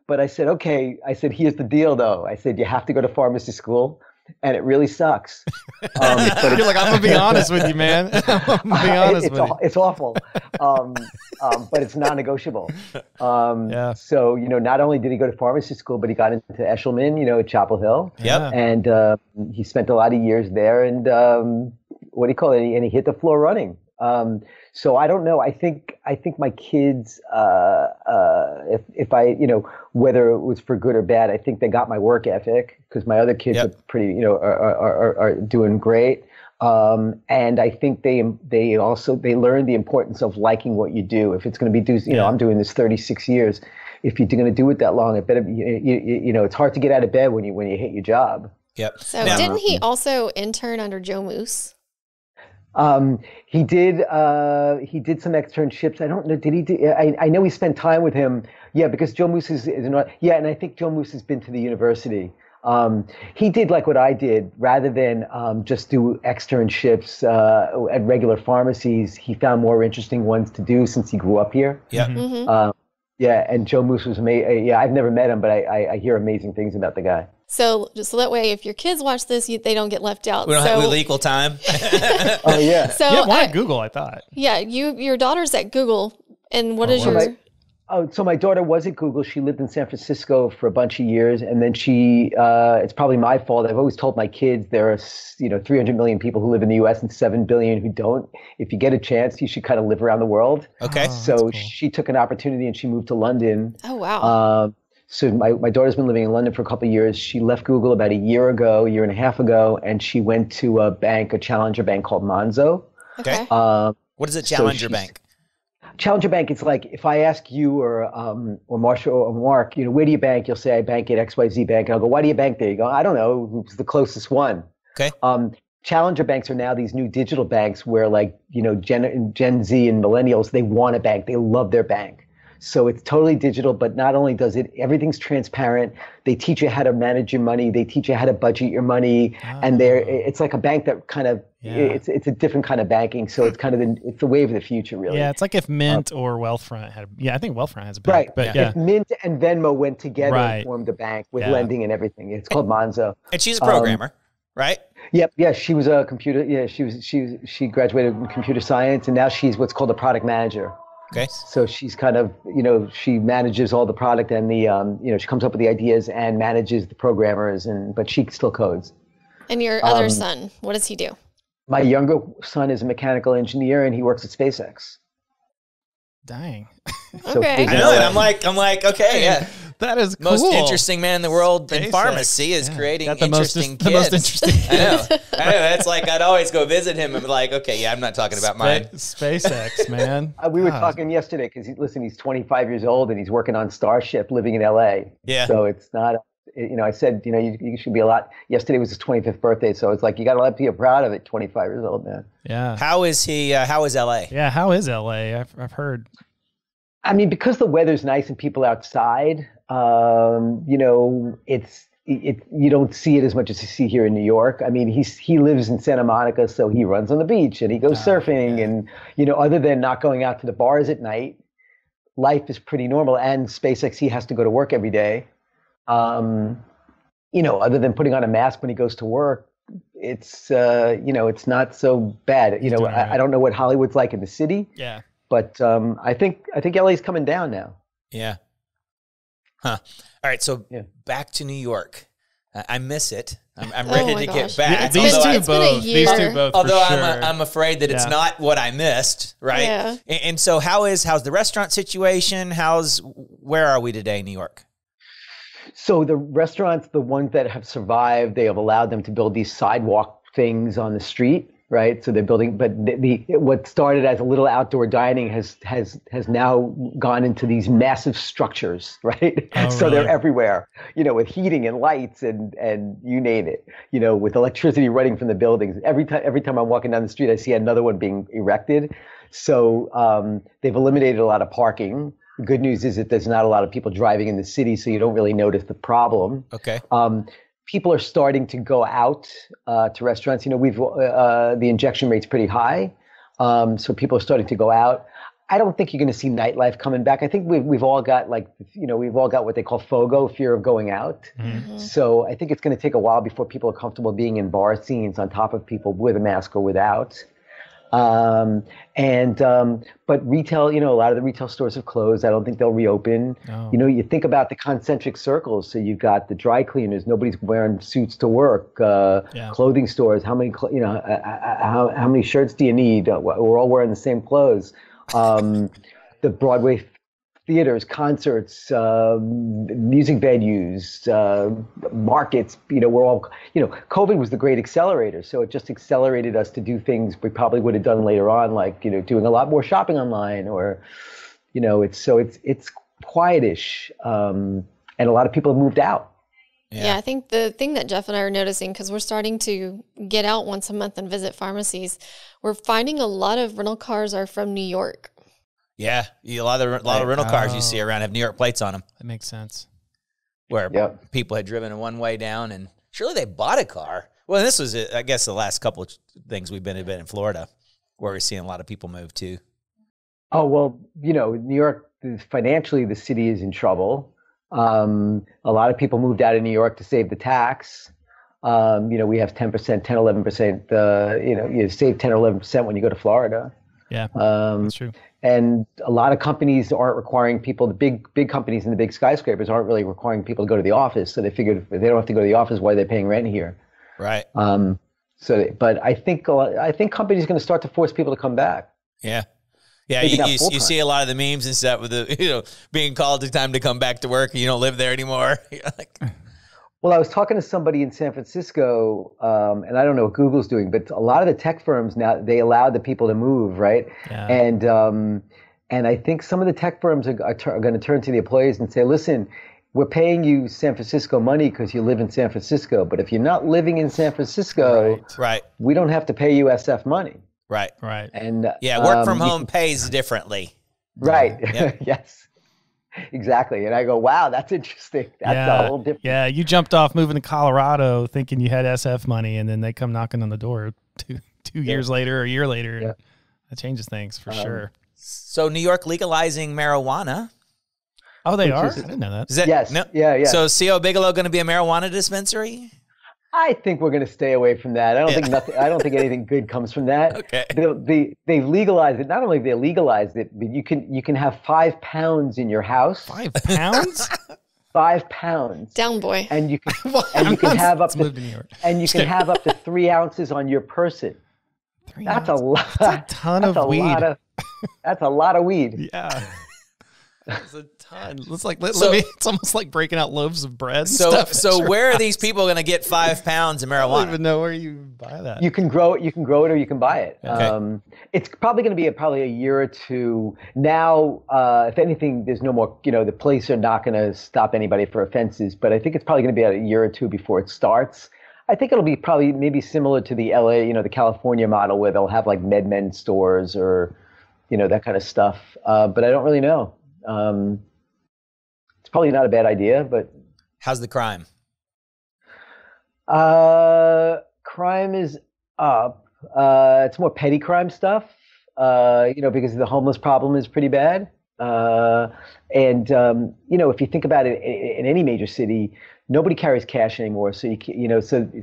Speaker 6: But I said, okay. I said, here's the deal though. I said, you have to go to pharmacy school. And it really sucks.
Speaker 5: But you're like, I'm going to be honest with you, man. I'm going to be honest with you.
Speaker 6: It's awful. But it's non-negotiable. So, not only did he go to pharmacy school, but he got into Eshelman, at Chapel Hill.
Speaker 3: Yep.
Speaker 6: And he spent a lot of years there. And what do you call it? And he hit the floor running. So I don't know. I think my kids, if I, whether it was for good or bad, I think they got my work ethic, because my other kids are pretty, are doing great. And I think they learned the importance of liking what you do. If it's going to be, I'm doing this 36 years. If you're going to do it that long, it better, it's hard to get out of bed when you hate your job.
Speaker 3: Yep.
Speaker 4: So didn't he also intern under Joe Moose?
Speaker 6: He did some externships. I don't know. Did he do, I know he spent time with him. Yeah, because Joe Moose is and I think Joe Moose has been to the university. He did like what I did, rather than just do externships at regular pharmacies. He found more interesting ones to do since he grew up here.
Speaker 3: Yeah.
Speaker 4: Mm-hmm.
Speaker 6: And Joe Moose was amazing. Yeah, I've never met him, but I hear amazing things about the guy.
Speaker 4: So just so that way, if your kids watch this, they don't get left out.
Speaker 3: We don't have equal time.
Speaker 6: Oh yeah.
Speaker 4: So
Speaker 5: yeah, why Google? I thought.
Speaker 4: Yeah, your daughter's at Google, and what is your?
Speaker 6: So my daughter was at Google. She lived in San Francisco for a bunch of years, and then she. It's probably my fault. I've always told my kids there are 300 million people who live in the U.S. and 7 billion who don't. If you get a chance, you should kind of live around the world.
Speaker 3: Okay.
Speaker 6: So cool. She took an opportunity and she moved to London.
Speaker 4: Oh wow.
Speaker 6: So my daughter's been living in London for a couple of years. She left Google about a year and a half ago, and she went to a challenger bank called Monzo.
Speaker 3: Okay. What is a challenger bank?
Speaker 6: Challenger bank, it's like if I ask you or Marsha or Mark, where do you bank? You'll say I bank at XYZ Bank. And I'll go, why do you bank there? You go, I don't know. Who's the closest one?
Speaker 3: Okay.
Speaker 6: Challenger banks are now these new digital banks where Gen Z and millennials, they want a bank. They love their bank. So it's totally digital, but not only does it, everything's transparent. They teach you how to manage your money. They teach you how to budget your money. And it's like a bank that kind of, it's a different kind of banking. So it's kind of it's the wave of the future, really.
Speaker 5: Yeah, it's like if Mint or Wealthfront had, I think Wealthfront has a bank.
Speaker 6: Right,
Speaker 5: but
Speaker 6: if Mint and Venmo went together and formed a bank with lending and everything. It's called Monzo.
Speaker 3: And she's a programmer, right?
Speaker 6: Yep. Yeah, she was a computer. Yeah, she graduated in computer science, and now she's what's called a product manager.
Speaker 3: Okay.
Speaker 6: So she's kind of, she manages all the product and the, she comes up with the ideas and manages the programmers, but she still codes.
Speaker 4: And your other son, what does he do?
Speaker 6: My younger son is a mechanical engineer and he works at SpaceX.
Speaker 5: Dang.
Speaker 6: So
Speaker 4: okay.
Speaker 3: I know, and I'm like, okay, yeah.
Speaker 5: That is cool.
Speaker 3: most interesting man in the world in
Speaker 5: SpaceX.
Speaker 3: pharmacy is creating
Speaker 5: Got the most-
Speaker 3: interesting
Speaker 5: the
Speaker 3: kids.
Speaker 5: most interesting
Speaker 3: I know. That's like I'd always go visit him and be like, okay, yeah, I'm not talking about mine.
Speaker 5: SpaceX, man.
Speaker 6: We were
Speaker 5: God.
Speaker 6: talking yesterday because he's 25 years old and he's working on Starship, living in LA.
Speaker 3: Yeah.
Speaker 6: So it's not, I said, you should be a lot. Yesterday was his 25th birthday, so it's like you got to be proud of it. 25 years old, man.
Speaker 5: Yeah.
Speaker 3: How is he? How is LA?
Speaker 5: Yeah. How is LA? I've heard.
Speaker 6: I mean, because the weather's nice and people outside, it's you don't see it as much as you see here in New York. I mean, he lives in Santa Monica, so he runs on the beach and he goes surfing, and other than not going out to the bars at night, life is pretty normal. And SpaceX, he has to go to work every day. Other than putting on a mask when he goes to work, it's it's not so bad.
Speaker 5: doing all right.
Speaker 6: I don't know what Hollywood's like in the city.
Speaker 5: Yeah.
Speaker 6: But I think LA's coming down now.
Speaker 3: Yeah. Huh. All right. So
Speaker 6: Yeah.
Speaker 3: back to New York. I miss it. I'm
Speaker 4: Oh
Speaker 3: ready
Speaker 4: my
Speaker 3: to
Speaker 4: gosh.
Speaker 3: get back.
Speaker 5: These
Speaker 3: although
Speaker 5: two
Speaker 4: It's been a
Speaker 5: both. These two
Speaker 4: year.
Speaker 5: both. For
Speaker 3: Although
Speaker 5: sure.
Speaker 3: I'm afraid that it's
Speaker 5: Yeah.
Speaker 3: not what I missed, right?
Speaker 4: Yeah.
Speaker 3: And so how's the restaurant situation? Where are we today in New York?
Speaker 6: So the restaurants, the ones that have survived, they have allowed them to build these sidewalk things on the street, right? So they're building, but what started as a little outdoor dining has now gone into these massive structures, right?
Speaker 5: Oh,
Speaker 6: So
Speaker 5: really?
Speaker 6: they're everywhere, with heating and lights and you name it, with electricity running from the buildings. Every time I'm walking down the street, I see another one being erected. So they've eliminated a lot of parking. The good news is that there's not a lot of people driving in the city, so you don't really notice the problem.
Speaker 3: Okay.
Speaker 6: People are starting to go out to restaurants. We've the injection rate's pretty high, so people are starting to go out. I don't think you're going to see nightlife coming back. I think we've all got we've all got what they call FOGO, fear of going out.
Speaker 5: Mm-hmm.
Speaker 6: So I think it's going to take a while before people are comfortable being in bar scenes on top of people with a mask or without. But retail, a lot of the retail stores have closed. I don't think they'll reopen.
Speaker 5: Oh.
Speaker 6: You think about the concentric circles. So you've got the dry cleaners. Nobody's wearing suits to work. Clothing stores. How many, how many shirts do you need? We're all wearing the same clothes. The Broadway theaters, concerts, music venues, markets, we're all, COVID was the great accelerator. So it just accelerated us to do things we probably would have done later on, like, doing a lot more shopping online or, it's quietish. And a lot of people have moved out.
Speaker 4: Yeah, I think the thing that Jeff and I are noticing, because we're starting to get out once a month and visit pharmacies, we're finding a lot of rental cars are from New York.
Speaker 3: Yeah. A lot of rental cars you see around have New York plates on them,
Speaker 5: That makes sense.
Speaker 3: where
Speaker 6: Yep.
Speaker 3: people had driven one way down and surely they bought a car. Well, this was, I guess, the last couple of things we've been in Florida where we're seeing a lot of people move to.
Speaker 6: Oh, well, New York, financially, the city is in trouble. A lot of people moved out of New York to save the tax. We have 10%, 10, 11%, you save 10 or 11% when you go to Florida.
Speaker 5: Yeah, that's true.
Speaker 6: And a lot of companies aren't requiring people, the big companies and the big skyscrapers aren't really requiring people to go to the office. So they figured if they don't have to go to the office, why are they paying rent here?
Speaker 3: Right.
Speaker 6: But I think companies are going to start to force people to come back.
Speaker 3: Yeah. Yeah,
Speaker 6: Maybe not
Speaker 3: you
Speaker 6: full-time.
Speaker 3: see a lot of the memes and stuff with the, being called to time to come back to work and you don't live there anymore. You're like,
Speaker 6: Well, I was talking to somebody in San Francisco, and I don't know what Google's doing, but a lot of the tech firms now, they allow the people to move, right?
Speaker 5: Yeah.
Speaker 6: And I think some of the tech firms are going to turn to the employees and say, listen, we're paying you San Francisco money because you live in San Francisco, but if you're not living in San Francisco,
Speaker 3: right,
Speaker 6: we don't have to pay you SF money.
Speaker 3: right.
Speaker 5: Right.
Speaker 6: And
Speaker 3: Yeah, work from home pays differently.
Speaker 6: Right.
Speaker 3: Yep.
Speaker 6: Yes. Exactly. And I go, wow, that's interesting. That's a whole different.
Speaker 5: Yeah, you jumped off moving to Colorado thinking you had SF money, and then they come knocking on the door two years later or a year later.
Speaker 6: Yeah.
Speaker 5: And that changes things for sure.
Speaker 3: So New York legalizing marijuana.
Speaker 5: Oh, they
Speaker 6: Which
Speaker 5: are?
Speaker 6: is-
Speaker 5: I didn't know that.
Speaker 3: Is that
Speaker 6: Yes.
Speaker 3: no?
Speaker 6: Yeah.
Speaker 3: So CO Bigelow going to be a marijuana dispensary?
Speaker 6: I think we're going to stay away from that. I don't
Speaker 3: Yeah.
Speaker 6: think nothing. I don't think anything good comes from that.
Speaker 3: Okay.
Speaker 6: They legalized it. Not only have they legalized it, but you can have 5 pounds in your house.
Speaker 5: 5 pounds?
Speaker 6: 5 pounds.
Speaker 4: Down boy.
Speaker 6: And you can have up
Speaker 5: Let's move to New
Speaker 6: to
Speaker 5: York.
Speaker 6: and you can have up to 3 ounces on your person.
Speaker 5: 3
Speaker 6: That's a
Speaker 5: ounces.
Speaker 6: lot.
Speaker 5: That's a ton of weed.
Speaker 6: That's a lot of weed.
Speaker 5: Yeah. It's a ton. It's like it's almost like breaking out loaves of bread. And
Speaker 3: So
Speaker 5: stuff at your
Speaker 3: where are
Speaker 5: house.
Speaker 3: these people going to get 5 pounds of
Speaker 5: I don't
Speaker 3: marijuana?
Speaker 5: even know where you buy that.
Speaker 6: You can grow it. You can grow it, or you can buy it.
Speaker 3: Okay.
Speaker 6: It's probably going to be probably a year or two. Now, if anything, there's no more. The police are not going to stop anybody for offenses. But I think it's probably going to be about a year or two before it starts. I think it'll be probably maybe similar to the LA, the California model, where they'll have like MedMen stores or, that kind of stuff. But I don't really know. It's probably not a bad idea, but
Speaker 3: How's the crime?
Speaker 6: crime is up. It's more petty crime stuff, because the homeless problem is pretty bad. If you think about it, in any major city, nobody carries cash anymore. So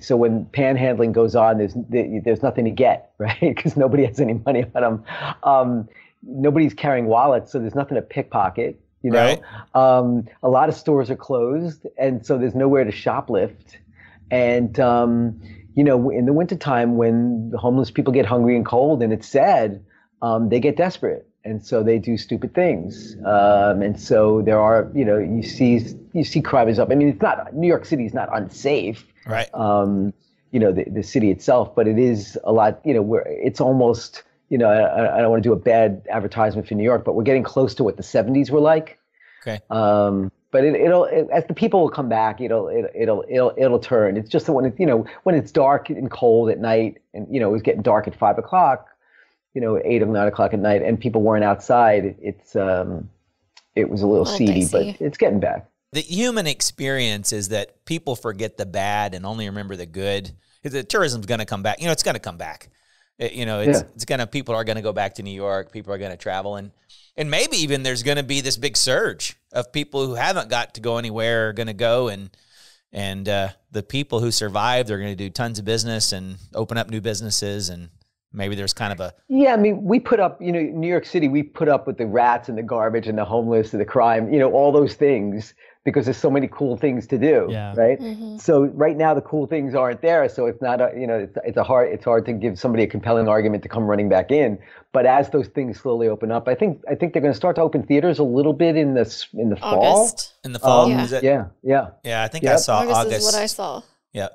Speaker 6: so when panhandling goes on, there's nothing to get, right? Because nobody has any money on them. Nobody's carrying wallets, so there's nothing to pickpocket.
Speaker 3: Right.
Speaker 6: A lot of stores are closed, and so there's nowhere to shoplift. And in the wintertime, when the homeless people get hungry and cold, and it's sad, they get desperate. And so they do stupid things. And so there are, you see crime is up. I mean, it's not, New York City is not unsafe.
Speaker 3: Right.
Speaker 6: The city itself, but it is a lot, where it's almost, I don't want to do a bad advertisement for New York, but we're getting close to what the 70s were like.
Speaker 3: Okay.
Speaker 6: But it'll as the people will come back, it'll turn. It's just that when it's dark and cold at night, and it was getting dark at 5 o'clock, 8 or 9 o'clock at night, and people weren't outside. It was a little seedy, but it's getting back.
Speaker 3: The human experience is that people forget the bad and only remember the good. The tourism's going to come back. It's going to come back. It's going to, people are going to go back to New York. People are going to travel. And maybe even there's going to be this big surge of people who haven't got to go anywhere are going to go. And the people who survived are going to do tons of business and open up new businesses. And maybe there's kind of a...
Speaker 6: Yeah, I mean, we put up, New York City, we put up with the rats and the garbage and the homeless and the crime, all those things, because there's so many cool things to do, right? Mm-hmm. So right now the cool things aren't there, so it's not, it's hard to give somebody a compelling argument to come running back in. But as those things slowly open up, I think they're going to start to open theaters a little bit in the fall.
Speaker 4: August.
Speaker 3: In the fall?
Speaker 6: Yeah.
Speaker 3: Yeah, I think I saw August.
Speaker 4: Is what I saw.
Speaker 3: Yeah.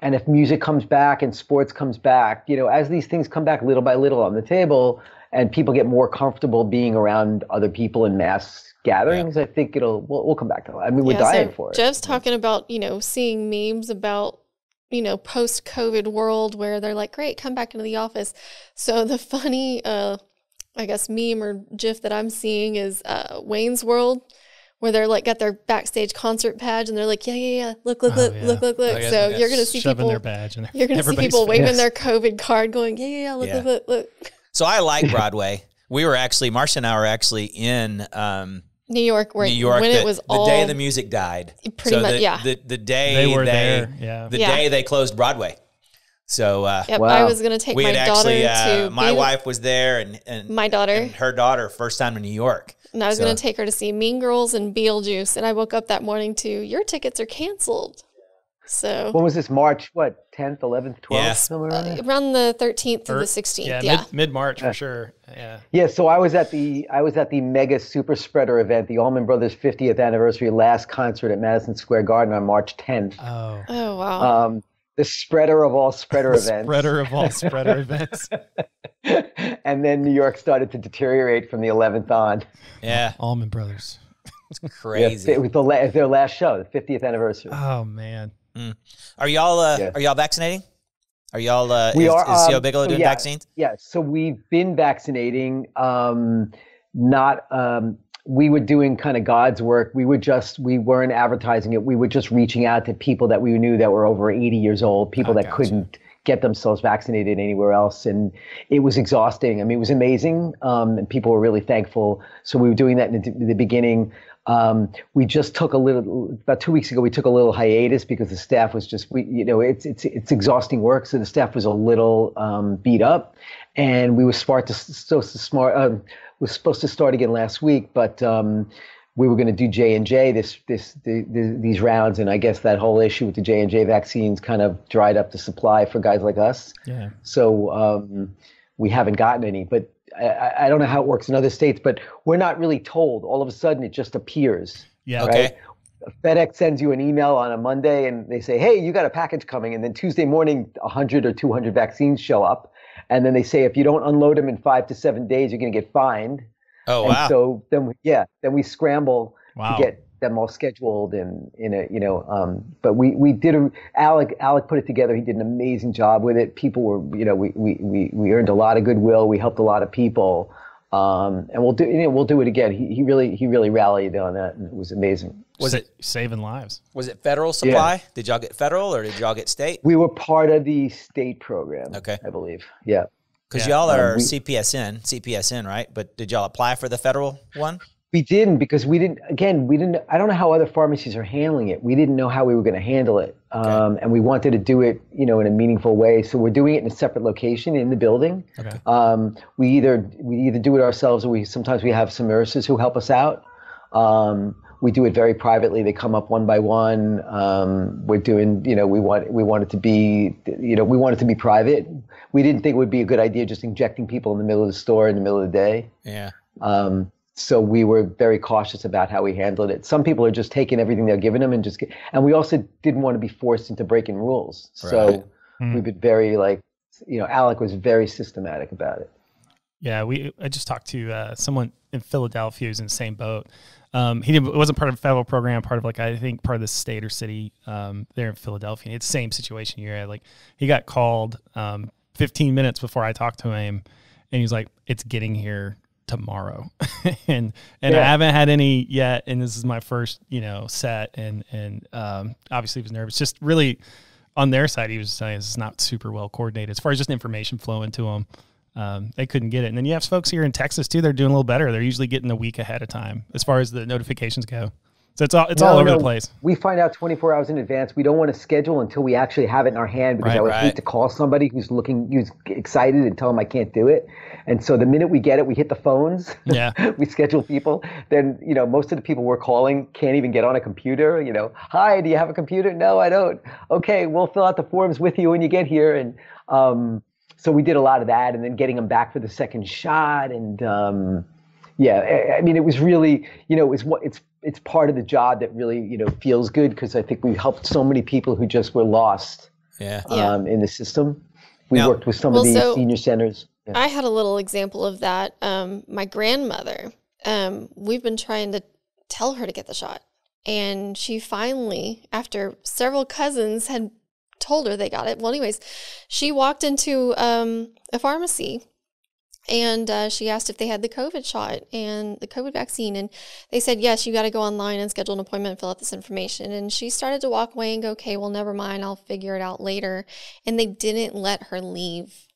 Speaker 6: And if music comes back and sports comes back, as these things come back little by little on the table and people get more comfortable being around other people in mass gatherings, I think we'll come back to it. I mean, we're dying for it.
Speaker 4: Jeff's talking about, seeing memes about, post-COVID world where they're like, great, come back into the office. So the funny, I guess, meme or GIF that I'm seeing is Wayne's World, where they're like got their backstage concert badge and they're like, yeah, look.
Speaker 3: Oh,
Speaker 4: Yeah, so you're going to see
Speaker 5: shoving
Speaker 4: people,
Speaker 5: their badge in
Speaker 4: you're going to see people waving their COVID card going, yeah, look.
Speaker 3: So I like Broadway. Marsha and I were actually in
Speaker 4: New York, when it was
Speaker 3: the day the music died.
Speaker 4: Pretty much,
Speaker 3: The day
Speaker 5: they were there,
Speaker 3: day they closed Broadway. So
Speaker 6: Wow.
Speaker 4: I was going to take my daughter to
Speaker 3: my wife was there and
Speaker 4: my daughter
Speaker 3: and her daughter first time in New York.
Speaker 4: And I was going to take her to see Mean Girls and Beetlejuice. And I woke up that morning to, your tickets are canceled. So
Speaker 6: when was this? March, 10th, 11th, 12th?
Speaker 3: Yeah.
Speaker 6: Somewhere around there?
Speaker 4: Around the 13th through the 16th.
Speaker 5: Yeah, mid-March for sure. Yeah.
Speaker 6: Yeah, so I was at the mega super spreader event, the Allman Brothers 50th anniversary last concert at Madison Square Garden on March 10th.
Speaker 4: Oh wow.
Speaker 6: The spreader of all spreader events.
Speaker 5: Spreader of all spreader events.
Speaker 6: And then New York started to deteriorate from the 11th on.
Speaker 3: Yeah.
Speaker 5: Allman Brothers.
Speaker 3: It's crazy.
Speaker 6: Yeah, it was their last show, the 50th anniversary.
Speaker 5: Oh, man.
Speaker 3: Are y'all vaccinating? Are y'all,
Speaker 6: we are,
Speaker 3: is CO Bigelow doing vaccines?
Speaker 6: Yeah, so we've been vaccinating, we were doing kind of God's work. We weren't advertising it. We were just reaching out to people that we knew that were over 80 years old, people that couldn't get themselves vaccinated anywhere else. And it was exhausting. I mean, it was amazing. And people were really thankful. So we were doing that in the beginning. We just took about 2 weeks ago, we took a little hiatus because the staff was just, it's exhausting work. So the staff was a little beat up, and we were supposed to start again last week, but we were going to do J&J these rounds, and I guess that whole issue with the J&J vaccines kind of dried up the supply for guys like us.
Speaker 5: Yeah.
Speaker 6: So we haven't gotten any, but I don't know how it works in other states, but we're not really told. All of a sudden, it just appears.
Speaker 5: Yeah.
Speaker 3: Okay.
Speaker 6: Right? FedEx sends you an email on a Monday and they say, hey, you got a package coming. And then Tuesday morning, 100 or 200 vaccines show up. And then they say, if you don't unload them in 5 to 7 days, you're going to get fined.
Speaker 3: Oh,
Speaker 6: And
Speaker 3: wow.
Speaker 6: so then we scramble
Speaker 5: Wow.
Speaker 6: to get them all scheduled but we did Alec put it together. He did an amazing job with it. People were, we earned a lot of goodwill. We helped a lot of people. And we'll do it again. He really rallied on that, and it was amazing.
Speaker 3: Was it
Speaker 5: saving lives?
Speaker 3: Was it federal supply? Did y'all get federal or did y'all get state?
Speaker 6: We were part of the state program.
Speaker 3: Okay.
Speaker 6: I believe. Yeah.
Speaker 3: Because y'all are CPSN, right? But did y'all apply for the federal one?
Speaker 6: We didn't, because we didn't, I don't know how other pharmacies are handling it. We didn't know how we were going to handle it. And we wanted to do it, in a meaningful way. So we're doing it in a separate location in the building.
Speaker 5: Okay.
Speaker 6: We either do it ourselves, or sometimes we have some nurses who help us out. We do it very privately. They come up one by one. We're doing, we want it to be, we want it to be private. We didn't think it would be a good idea just injecting people in the middle of the store in the middle of the day.
Speaker 3: Yeah.
Speaker 6: So we were very cautious about how we handled it. Some people are just taking everything they're giving them and we also didn't want to be forced into breaking rules. So we've been very Alec was very systematic about it.
Speaker 5: Yeah, I just talked to someone in Philadelphia who's in the same boat. It wasn't part of a federal program, part of I think part of the state or city there in Philadelphia. It's the same situation you're at. He got called 15 minutes before I talked to him, and he was like, "It's getting here tomorrow," and I haven't had any yet, and this is my first set, and obviously he was nervous. Just really on their side, he was saying it's not super well coordinated as far as just information flowing to them. They couldn't get it. And then you have folks here in Texas too. They're doing a little better. They're usually getting a week ahead of time as far as the notifications go. So it's all over the place.
Speaker 6: We find out 24 hours in advance. We don't want to schedule until we actually have it in our hand, because I would hate to call somebody who's excited and tell them I can't do it. And so the minute we get it, we hit the phones.
Speaker 5: Yeah.
Speaker 6: We schedule people. Then, most of the people we're calling can't even get on a computer. Hi, do you have a computer? No, I don't. Okay, we'll fill out the forms with you when you get here. And so we did a lot of that, and then getting them back for the second shot. And it was really, it's part of the job that really, feels good, because I think we helped so many people who just were lost in the system. We worked with some of the senior centers. Yeah.
Speaker 4: I had a little example of that. My grandmother, we've been trying to tell her to get the shot. And she finally, after several cousins had told her they got it. Well, anyways, she walked into a pharmacy, and she asked if they had the COVID shot and the COVID vaccine. And they said, yes, you got to go online and schedule an appointment and fill out this information. And she started to walk away and go, okay, well, never mind. I'll figure it out later. And they didn't let her leave.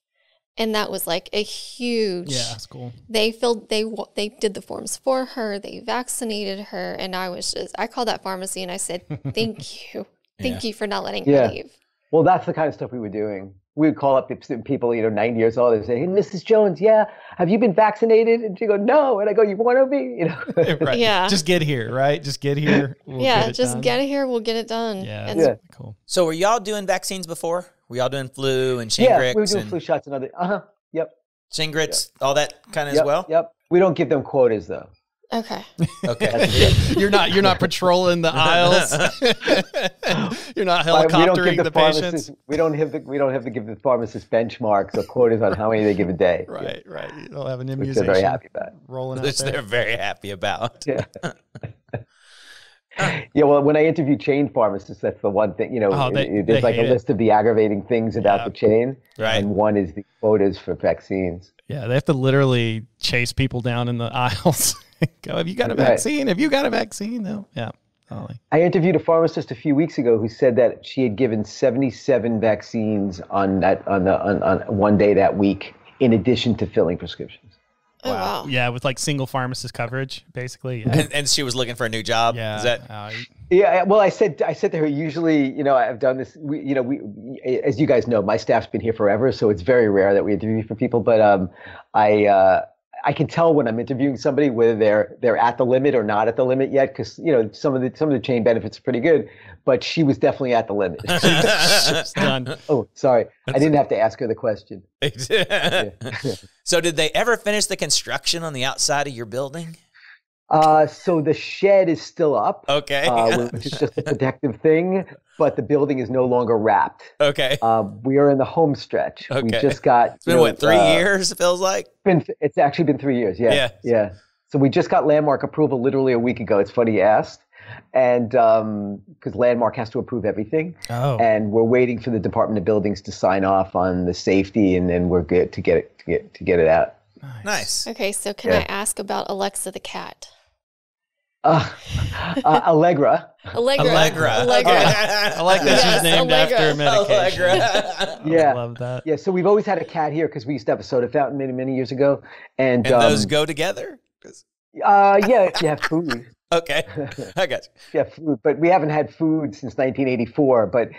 Speaker 4: And that was a huge.
Speaker 5: Yeah, that's cool.
Speaker 4: They did the forms for her. They vaccinated her. And I called that pharmacy and I said, thank you. Thank you for not letting her leave.
Speaker 6: Well, that's the kind of stuff we were doing. We would call up people, 90 years old, and say, hey, Mrs. Jones, have you been vaccinated? And she go, no. And I go, you want to be?
Speaker 5: Right. Yeah. Just get here, right? Just get here.
Speaker 4: Get here. We'll get it done.
Speaker 5: Yeah. That's cool.
Speaker 3: So were y'all doing vaccines before? Were y'all doing flu and Shingrix?
Speaker 6: Yeah, we were doing flu shots and other. Yep.
Speaker 3: Shingrix, all that kind of as well?
Speaker 6: Yep. We don't give them quotas, though.
Speaker 4: Okay.
Speaker 5: You're not patrolling the aisles. You're not helicoptering the patients.
Speaker 6: We don't have to give the pharmacist benchmarks or quotas on how many they give a day.
Speaker 5: Right. You don't have an immunization.
Speaker 6: Which they're very happy about.
Speaker 5: Rolling out
Speaker 3: Which they're very happy about.
Speaker 6: Yeah. Yeah, well, when I interview chain pharmacists, that's the one thing, there's a list of the aggravating things about the chain.
Speaker 3: Right.
Speaker 6: And one is the quotas for vaccines.
Speaker 5: Yeah, they have to literally chase people down in the aisles. Go, have you got a vaccine? Have you got a vaccine? No. Yeah. Totally.
Speaker 6: I interviewed a pharmacist a few weeks ago who said that she had given 77 vaccines on one day that week, in addition to filling prescriptions.
Speaker 4: Oh, wow.
Speaker 5: Yeah, with single pharmacist coverage, basically. Yeah.
Speaker 3: And she was looking for a new job.
Speaker 5: Yeah.
Speaker 3: Is that?
Speaker 6: Yeah. Well, I said to her, usually, I've done this. We, as you guys know, my staff's been here forever, so it's very rare that we interview for people. But I I can tell when I'm interviewing somebody whether they're at the limit or not at the limit yet, because some of the chain benefits are pretty good, but she was definitely at the limit.
Speaker 5: It's done.
Speaker 6: Oh, sorry, I didn't have to ask her the question.
Speaker 3: So did they ever finish the construction on the outside of your building?
Speaker 6: So the shed is still up,
Speaker 3: Okay.
Speaker 6: which is just a protective thing, but the building is no longer wrapped.
Speaker 3: Okay.
Speaker 6: We are in the home stretch.
Speaker 3: Okay.
Speaker 6: We just got.
Speaker 3: It's been what, 3 years? It feels like.
Speaker 6: It's actually been 3 years. Yeah. Yeah. So we just got landmark approval literally a week ago. It's funny you asked, and because landmark has to approve everything.
Speaker 5: Oh.
Speaker 6: And we're waiting for the Department of Buildings to sign off on the safety, and then we're good to get it out.
Speaker 3: Nice.
Speaker 4: Okay, so can I ask about Alexa the cat?
Speaker 6: Allegra.
Speaker 3: Allegra.
Speaker 5: I like that she's named
Speaker 4: Allegra.
Speaker 5: after a medication.
Speaker 3: Allegra.
Speaker 6: Yeah.
Speaker 5: I love that.
Speaker 6: Yeah, so we've always had a cat here because we used to have a soda fountain many years ago, and
Speaker 3: those go together?
Speaker 6: yeah, if you have food.
Speaker 3: Okay, I got you.
Speaker 6: Yeah, food, but we haven't had food since 1984. But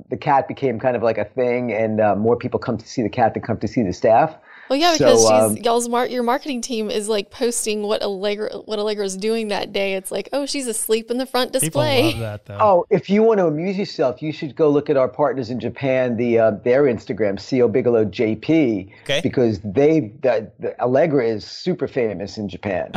Speaker 6: the cat became kind of like a thing, and more people come to see the cat than come to see the staff.
Speaker 4: Well, yeah, because your marketing team is like posting what Allegra's doing that day. It's like, oh, she's asleep in the front display.
Speaker 5: People love that though.
Speaker 6: Oh, if you want to amuse yourself, you should go look at our partners in Japan, their Instagram, CO Bigelow JP,
Speaker 3: Okay.
Speaker 6: because the Allegra is super famous in Japan.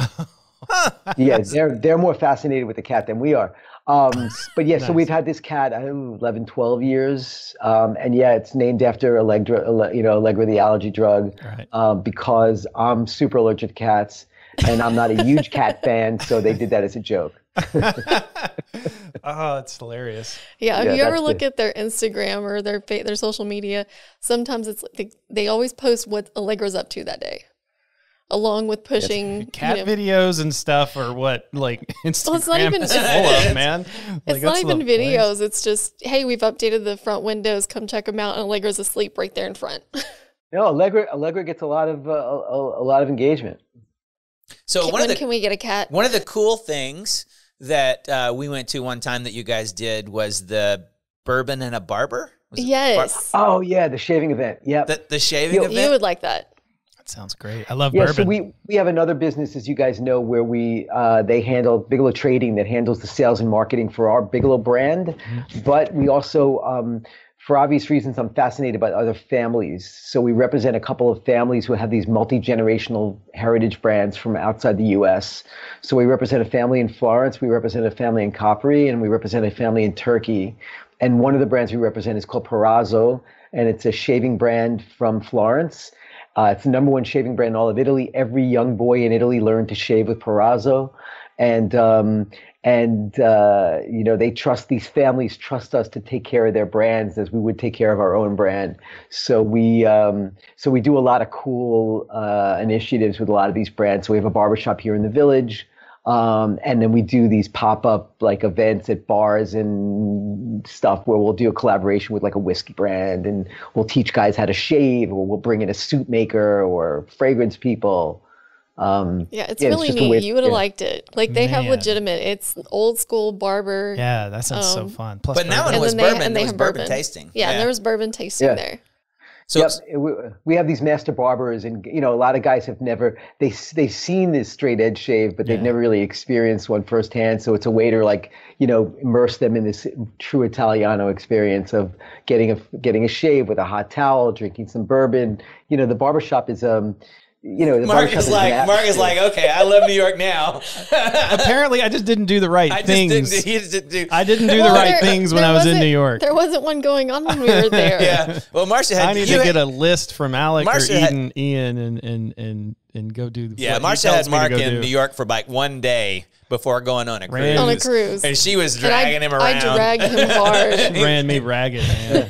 Speaker 6: Yeah, they're more fascinated with the cat than we are. But yeah, so we've had this cat 11, 12 years, and yeah, it's named after Allegra, Allegra the allergy drug,
Speaker 5: Right.
Speaker 6: because I'm super allergic to cats, and I'm not a huge cat fan, so they did that as a joke.
Speaker 5: Oh, it's hilarious.
Speaker 4: Yeah, if
Speaker 6: Yeah,
Speaker 4: you ever
Speaker 6: that's
Speaker 4: look at their Instagram or their social media, sometimes it's like they always post what Allegra's up to that day, along with pushing
Speaker 5: Cat videos and stuff are what Instagram
Speaker 4: Well, it's not even
Speaker 5: is full of, man.
Speaker 4: It's not even videos. It's just, hey, we've updated the front windows. Come check them out. And Allegra's asleep right there in front.
Speaker 6: No, Allegra gets a lot of engagement.
Speaker 3: So
Speaker 4: When can we get a cat?
Speaker 3: one of the cool things that we went to one time that you guys did was the Bourbon and a Barber. Was it
Speaker 4: Yes.
Speaker 6: Oh yeah, the shaving event. Yeah.
Speaker 3: the shaving event.
Speaker 4: You would like that.
Speaker 5: That sounds great. I love
Speaker 6: Yeah,
Speaker 5: bourbon.
Speaker 6: so we have another business, as you guys know, where they handle Bigelow Trading that handles the sales and marketing for our Bigelow brand.
Speaker 5: Mm-hmm.
Speaker 6: But we also, for obvious reasons, I'm fascinated by other families. So we represent a couple of families who have these multi-generational heritage brands from outside the U.S. So we represent a family in Florence, we represent a family in Capri, and we represent a family in Turkey. And one of the brands we represent is called Perazzo, and it's a shaving brand from Florence. It's the #1 shaving brand in all of Italy. Every young boy in Italy learned to shave with Perazzo, and they trust, these families trust us to take care of their brands as we would take care of our own brand. So we do a lot of cool initiatives with a lot of these brands. So we have a barbershop here in the village. And then we do these pop-up events at bars and stuff where we'll do a collaboration with a whiskey brand, and we'll teach guys how to shave, or we'll bring in a suit maker or fragrance people.
Speaker 4: It's really neat. You would have liked it. They have legitimate. It's old school barber.
Speaker 5: Yeah, that sounds so fun. Plus,
Speaker 3: but now
Speaker 5: bourbon.
Speaker 3: it was
Speaker 4: And then they-
Speaker 3: bourbon.
Speaker 4: and they
Speaker 3: It was
Speaker 4: have
Speaker 3: bourbon
Speaker 4: bourbon.
Speaker 3: tasting.
Speaker 4: Yeah, and there was bourbon tasting there.
Speaker 3: So
Speaker 6: we have these master barbers, and a lot of guys have never they've seen this straight edge shave, but they've never really experienced one firsthand. So it's a way to immerse them in this true Italiano experience of getting a shave with a hot towel, drinking some bourbon. The barbershop is
Speaker 3: Mark is like, okay, I love New York now.
Speaker 5: Apparently, I just didn't do the right things. I didn't do the right things when I was in New York.
Speaker 4: There wasn't one going on when we were there.
Speaker 3: Yeah. Well, Marsha had.
Speaker 5: I need to get a list from Alec
Speaker 3: Marsha
Speaker 5: or Ian and go do.
Speaker 3: Yeah,
Speaker 5: what he
Speaker 3: Marsha
Speaker 5: tells
Speaker 3: had
Speaker 5: me to
Speaker 3: Mark
Speaker 5: go
Speaker 3: in
Speaker 5: do.
Speaker 3: New York for one day before going on a cruise.
Speaker 4: On a cruise.
Speaker 3: And she was dragging him around.
Speaker 4: I dragged him hard.
Speaker 5: Ran me ragged, man.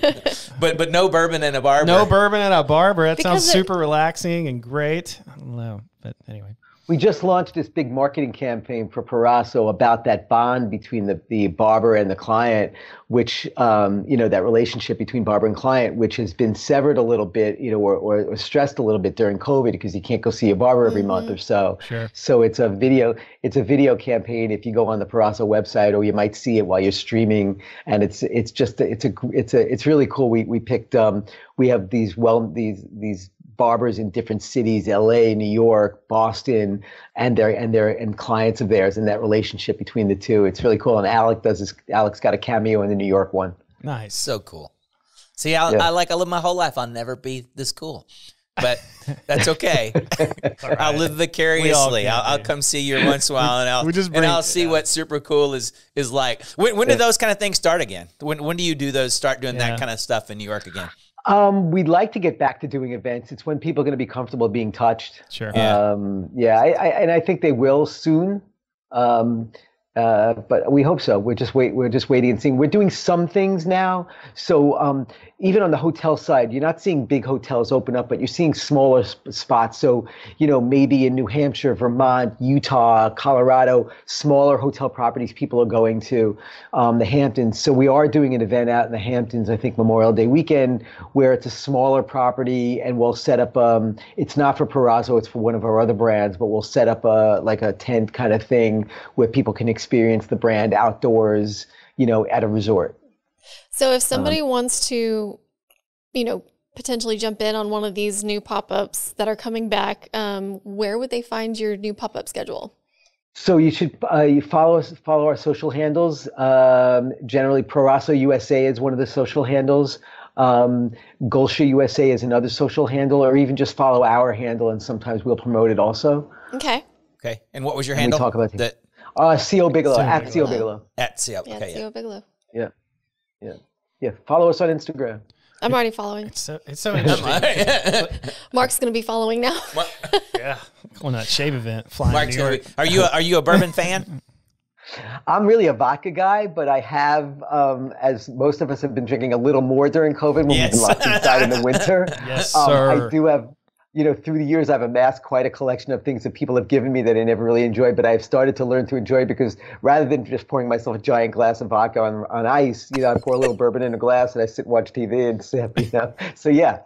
Speaker 3: But no bourbon and a barber.
Speaker 5: No bourbon and a barber. That
Speaker 4: Because
Speaker 5: sounds super relaxing and great. I don't know, but anyway.
Speaker 6: We just launched this big marketing campaign for Perazzo about that bond between the barber and the client, which, that relationship between barber and client, which has been severed a little bit, or stressed a little bit during COVID because you can't go see a barber every month or so.
Speaker 5: Sure.
Speaker 6: So it's a video campaign. If you go on the Perazzo website, or you might see it while you're streaming, and it's really cool. We picked, we have these barbers in different cities, LA, New York, Boston, and clients of theirs, and that relationship between the two. It's really cool. And Alex got a cameo in the New York one.
Speaker 5: Nice.
Speaker 3: So cool. See, I live my whole life. I'll never be this cool. But that's okay.
Speaker 5: Right.
Speaker 3: I'll live vicariously. I'll come see you once in a while, and I'll see what super cool is like. When do those kind of things start again? When do you do those? Start doing that kind of stuff in New York again?
Speaker 6: We'd like to get back to doing events. It's when people are going to be comfortable being touched.
Speaker 5: Sure.
Speaker 6: I think they will soon. But we hope so. We're just waiting and seeing. We're doing some things now. So even on the hotel side, you're not seeing big hotels open up, but you're seeing smaller spots. So, maybe in New Hampshire, Vermont, Utah, Colorado, smaller hotel properties people are going to, the Hamptons. So we are doing an event out in the Hamptons, I think Memorial Day weekend, where it's a smaller property, and we'll set up, it's not for Perazzo, it's for one of our other brands, but we'll set up a tent kind of thing where people can experience the brand outdoors, at a resort.
Speaker 4: So if somebody wants to, potentially jump in on one of these new pop-ups that are coming back, where would they find your new pop-up schedule?
Speaker 6: So you should you follow our social handles. Generally, Perazzo USA is one of the social handles. Gulsha USA is another social handle, or even just follow our handle, and sometimes we'll promote it also.
Speaker 4: Okay.
Speaker 3: Okay. And what was your handle?
Speaker 6: We talk about that. CO Bigelow, at CO Bigelow.
Speaker 3: At CO.
Speaker 4: Yeah,
Speaker 3: Okay.
Speaker 4: CO Bigelow.
Speaker 6: Yeah. Follow us on Instagram.
Speaker 4: I'm already following.
Speaker 5: It's so interesting.
Speaker 4: Mark's going to be following now.
Speaker 5: Yeah. On that shave event, flying
Speaker 3: Mark's
Speaker 5: to New York.
Speaker 3: are you a bourbon fan?
Speaker 6: I'm really a vodka guy, but I have, as most of us have been drinking a little more during COVID when we've been locked inside in the winter.
Speaker 5: Yes, sir.
Speaker 6: I do have, through the years, I've amassed quite a collection of things that people have given me that I never really enjoyed, but I've started to learn to enjoy, because rather than just pouring myself a giant glass of vodka on ice, I pour a little bourbon in a glass and I sit and watch TV and sip, So yeah.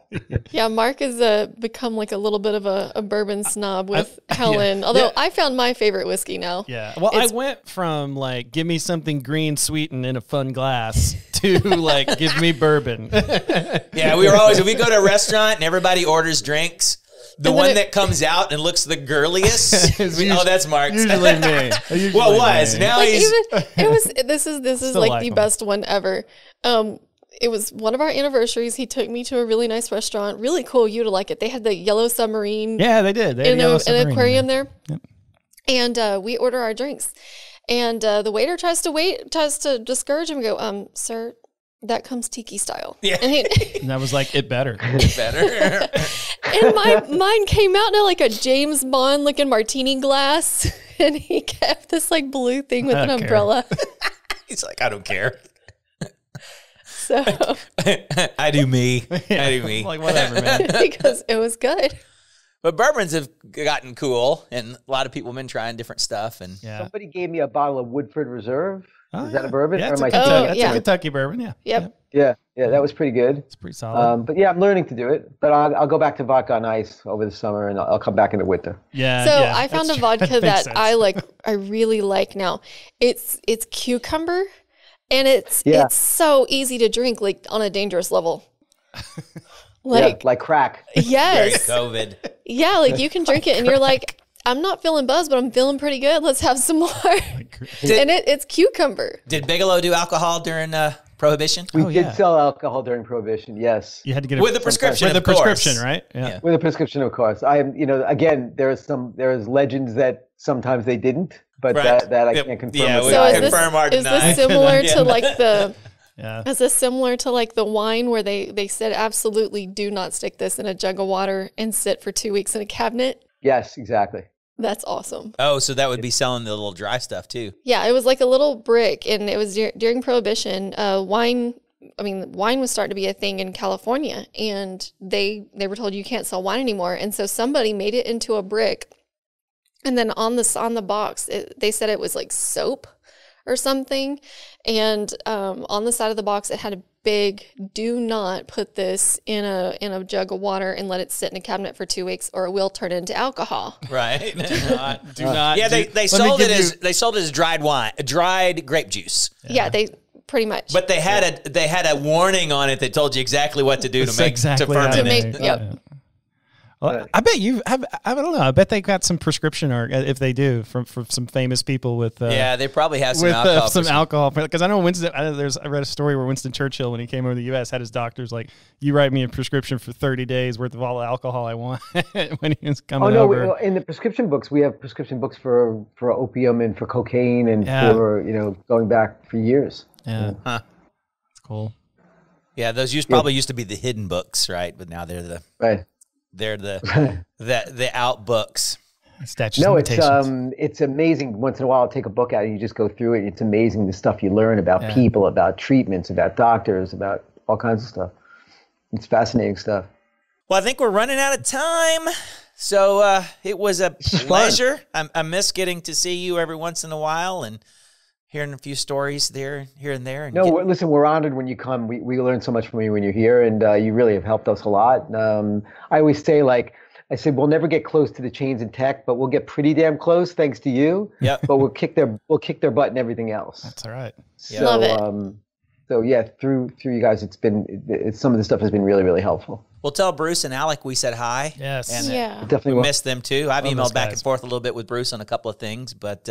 Speaker 4: Yeah, Mark has become like a little bit of a bourbon snob with Helen. Although I found my favorite whiskey now.
Speaker 5: Yeah. Well, I went from give me something green, sweetened in a fun glass to give me bourbon.
Speaker 3: Yeah, if we go to a restaurant and everybody orders drinks, the one that comes out and looks the girliest, that's Mark's.
Speaker 5: Usually me.
Speaker 3: Well, it was. Now he's.
Speaker 4: This is like the best one ever. It was one of our anniversaries. He took me to a really nice restaurant. Really cool. You'd like it. They had the yellow submarine.
Speaker 5: Yeah, they did. They had
Speaker 4: an aquarium there.
Speaker 5: Yep.
Speaker 4: And we order our drinks. And the waiter tries to discourage him and go, sir, that comes tiki style. Yeah.
Speaker 5: And I was like, it better.
Speaker 3: It better.
Speaker 4: And mine came out in a James Bond looking martini glass. And he kept this blue thing with an umbrella.
Speaker 3: He's like, I don't care.
Speaker 4: So
Speaker 3: I do me. I do me.
Speaker 5: Whatever, man.
Speaker 4: Because it was good.
Speaker 3: But bourbons have gotten cool, and a lot of people have been trying different stuff. And
Speaker 6: somebody gave me a bottle of Woodford Reserve.
Speaker 5: Oh,
Speaker 6: Is that a bourbon?
Speaker 5: Yeah,
Speaker 6: or
Speaker 5: it's
Speaker 6: am I
Speaker 5: that's a Kentucky bourbon. Yeah.
Speaker 4: Yep.
Speaker 6: Yeah, that was pretty good.
Speaker 5: It's pretty solid.
Speaker 6: But yeah, I'm learning to do it. But I'll go back to vodka on ice over the summer, and I'll come back in the winter.
Speaker 5: Yeah.
Speaker 4: So I found a vodka that
Speaker 5: sense.
Speaker 4: I really like now. It's cucumber, and it's so easy to drink on a dangerous level.
Speaker 6: Like crack.
Speaker 4: Yes.
Speaker 3: Very COVID.
Speaker 4: Yeah, you can drink it and you're like, I'm not feeling buzzed, but I'm feeling pretty good. Let's have some more. And it's cucumber.
Speaker 3: Did Bigelow do alcohol during Prohibition?
Speaker 6: We did sell alcohol during Prohibition, yes.
Speaker 5: You had to get
Speaker 3: with a prescription,
Speaker 5: with a prescription, right? Yeah.
Speaker 6: With a prescription, of course. Again, there's legends that sometimes they didn't, but that I can't confirm.
Speaker 3: Yeah,
Speaker 4: so
Speaker 3: confirm or deny.
Speaker 4: Is this similar to the? Yeah. Is this similar to the wine where they said absolutely do not stick this in a jug of water and sit for 2 weeks in a cabinet?
Speaker 6: Yes, exactly.
Speaker 4: That's awesome.
Speaker 3: Oh, so that would be selling the little dry stuff too.
Speaker 4: Yeah, it was like a little brick, and it was during Prohibition. Wine was starting to be a thing in California, and they were told you can't sell wine anymore, and so somebody made it into a brick, and then on the box they said it was like soap or something, and on the side of the box it had a big, do not put this in a jug of water and let it sit in a cabinet for 2 weeks or it will turn into alcohol.
Speaker 3: Right.
Speaker 5: Do not.
Speaker 3: Yeah, they sold it as dried grape juice.
Speaker 4: Yeah, they pretty much.
Speaker 3: But they had a warning on it that told you exactly what to do to ferment it.
Speaker 4: Yep.
Speaker 5: Well, I bet I don't know. I bet they got some prescription, or if they do, from some famous people with.
Speaker 3: Yeah, they probably have some alcohol.
Speaker 5: Some alcohol, because I know Winston. I read a story where Winston Churchill, when he came over to the U.S., had his doctors like, "You write me a prescription for 30 days worth of all the alcohol I want." When he was coming over.
Speaker 6: Oh no! In the prescription books, we have prescription books for opium and for cocaine and for going back for years.
Speaker 5: Yeah, it's cool.
Speaker 3: Yeah, those probably used to be the hidden books, right? But now they're the
Speaker 6: right.
Speaker 3: They're the out books.
Speaker 6: No, it's amazing. Once in a while, I'll take a book out and you just go through it. It's amazing the stuff you learn about people, about treatments, about doctors, about all kinds of stuff. It's fascinating stuff.
Speaker 3: Well, I think we're running out of time. So it was a pleasure. I miss getting to see you every once in a while and hearing a few stories here and there. And
Speaker 6: listen, we're honored when you come. We learn so much from you when you're here, and you really have helped us a lot. I always say, I said, we'll never get close to the chains in tech, but we'll get pretty damn close thanks to you.
Speaker 3: Yep.
Speaker 6: But we'll kick their butt in everything else.
Speaker 5: That's all right.
Speaker 6: So,
Speaker 4: love it.
Speaker 6: So yeah, through you guys, some of the stuff has been really, really helpful.
Speaker 3: We'll tell Bruce and Alec we said hi.
Speaker 5: Yes.
Speaker 3: And
Speaker 6: definitely
Speaker 3: we
Speaker 6: will.
Speaker 3: missed them too. I've emailed back and forth a little bit with Bruce on a couple of things, but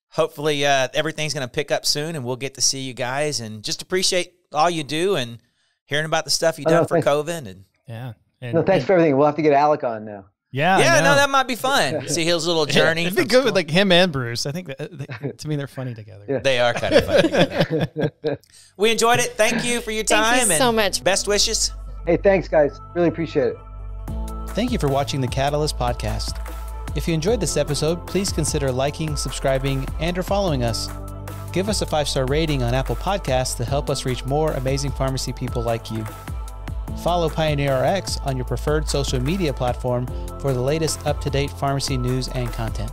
Speaker 3: hopefully everything's going to pick up soon and we'll get to see you guys, and just appreciate all you do and hearing about the stuff you've done for COVID. And
Speaker 6: thanks for everything. We'll have to get Alec on now.
Speaker 5: Yeah,
Speaker 3: no, that might be fun. See his little journey.
Speaker 5: It'd be good with him and Bruce. I think to me they're funny together.
Speaker 6: Yeah.
Speaker 3: They are kind of funny together. We enjoyed it. Thank you for your time.
Speaker 4: Thank you so much.
Speaker 3: Best wishes.
Speaker 6: Hey, thanks, guys. Really appreciate it.
Speaker 1: Thank you for watching the Catalyst Podcast. If you enjoyed this episode, please consider liking, subscribing, and/or following us. Give us a 5-star rating on Apple Podcasts to help us reach more amazing pharmacy people like you. Follow PioneerRx on your preferred social media platform for the latest up-to-date pharmacy news and content.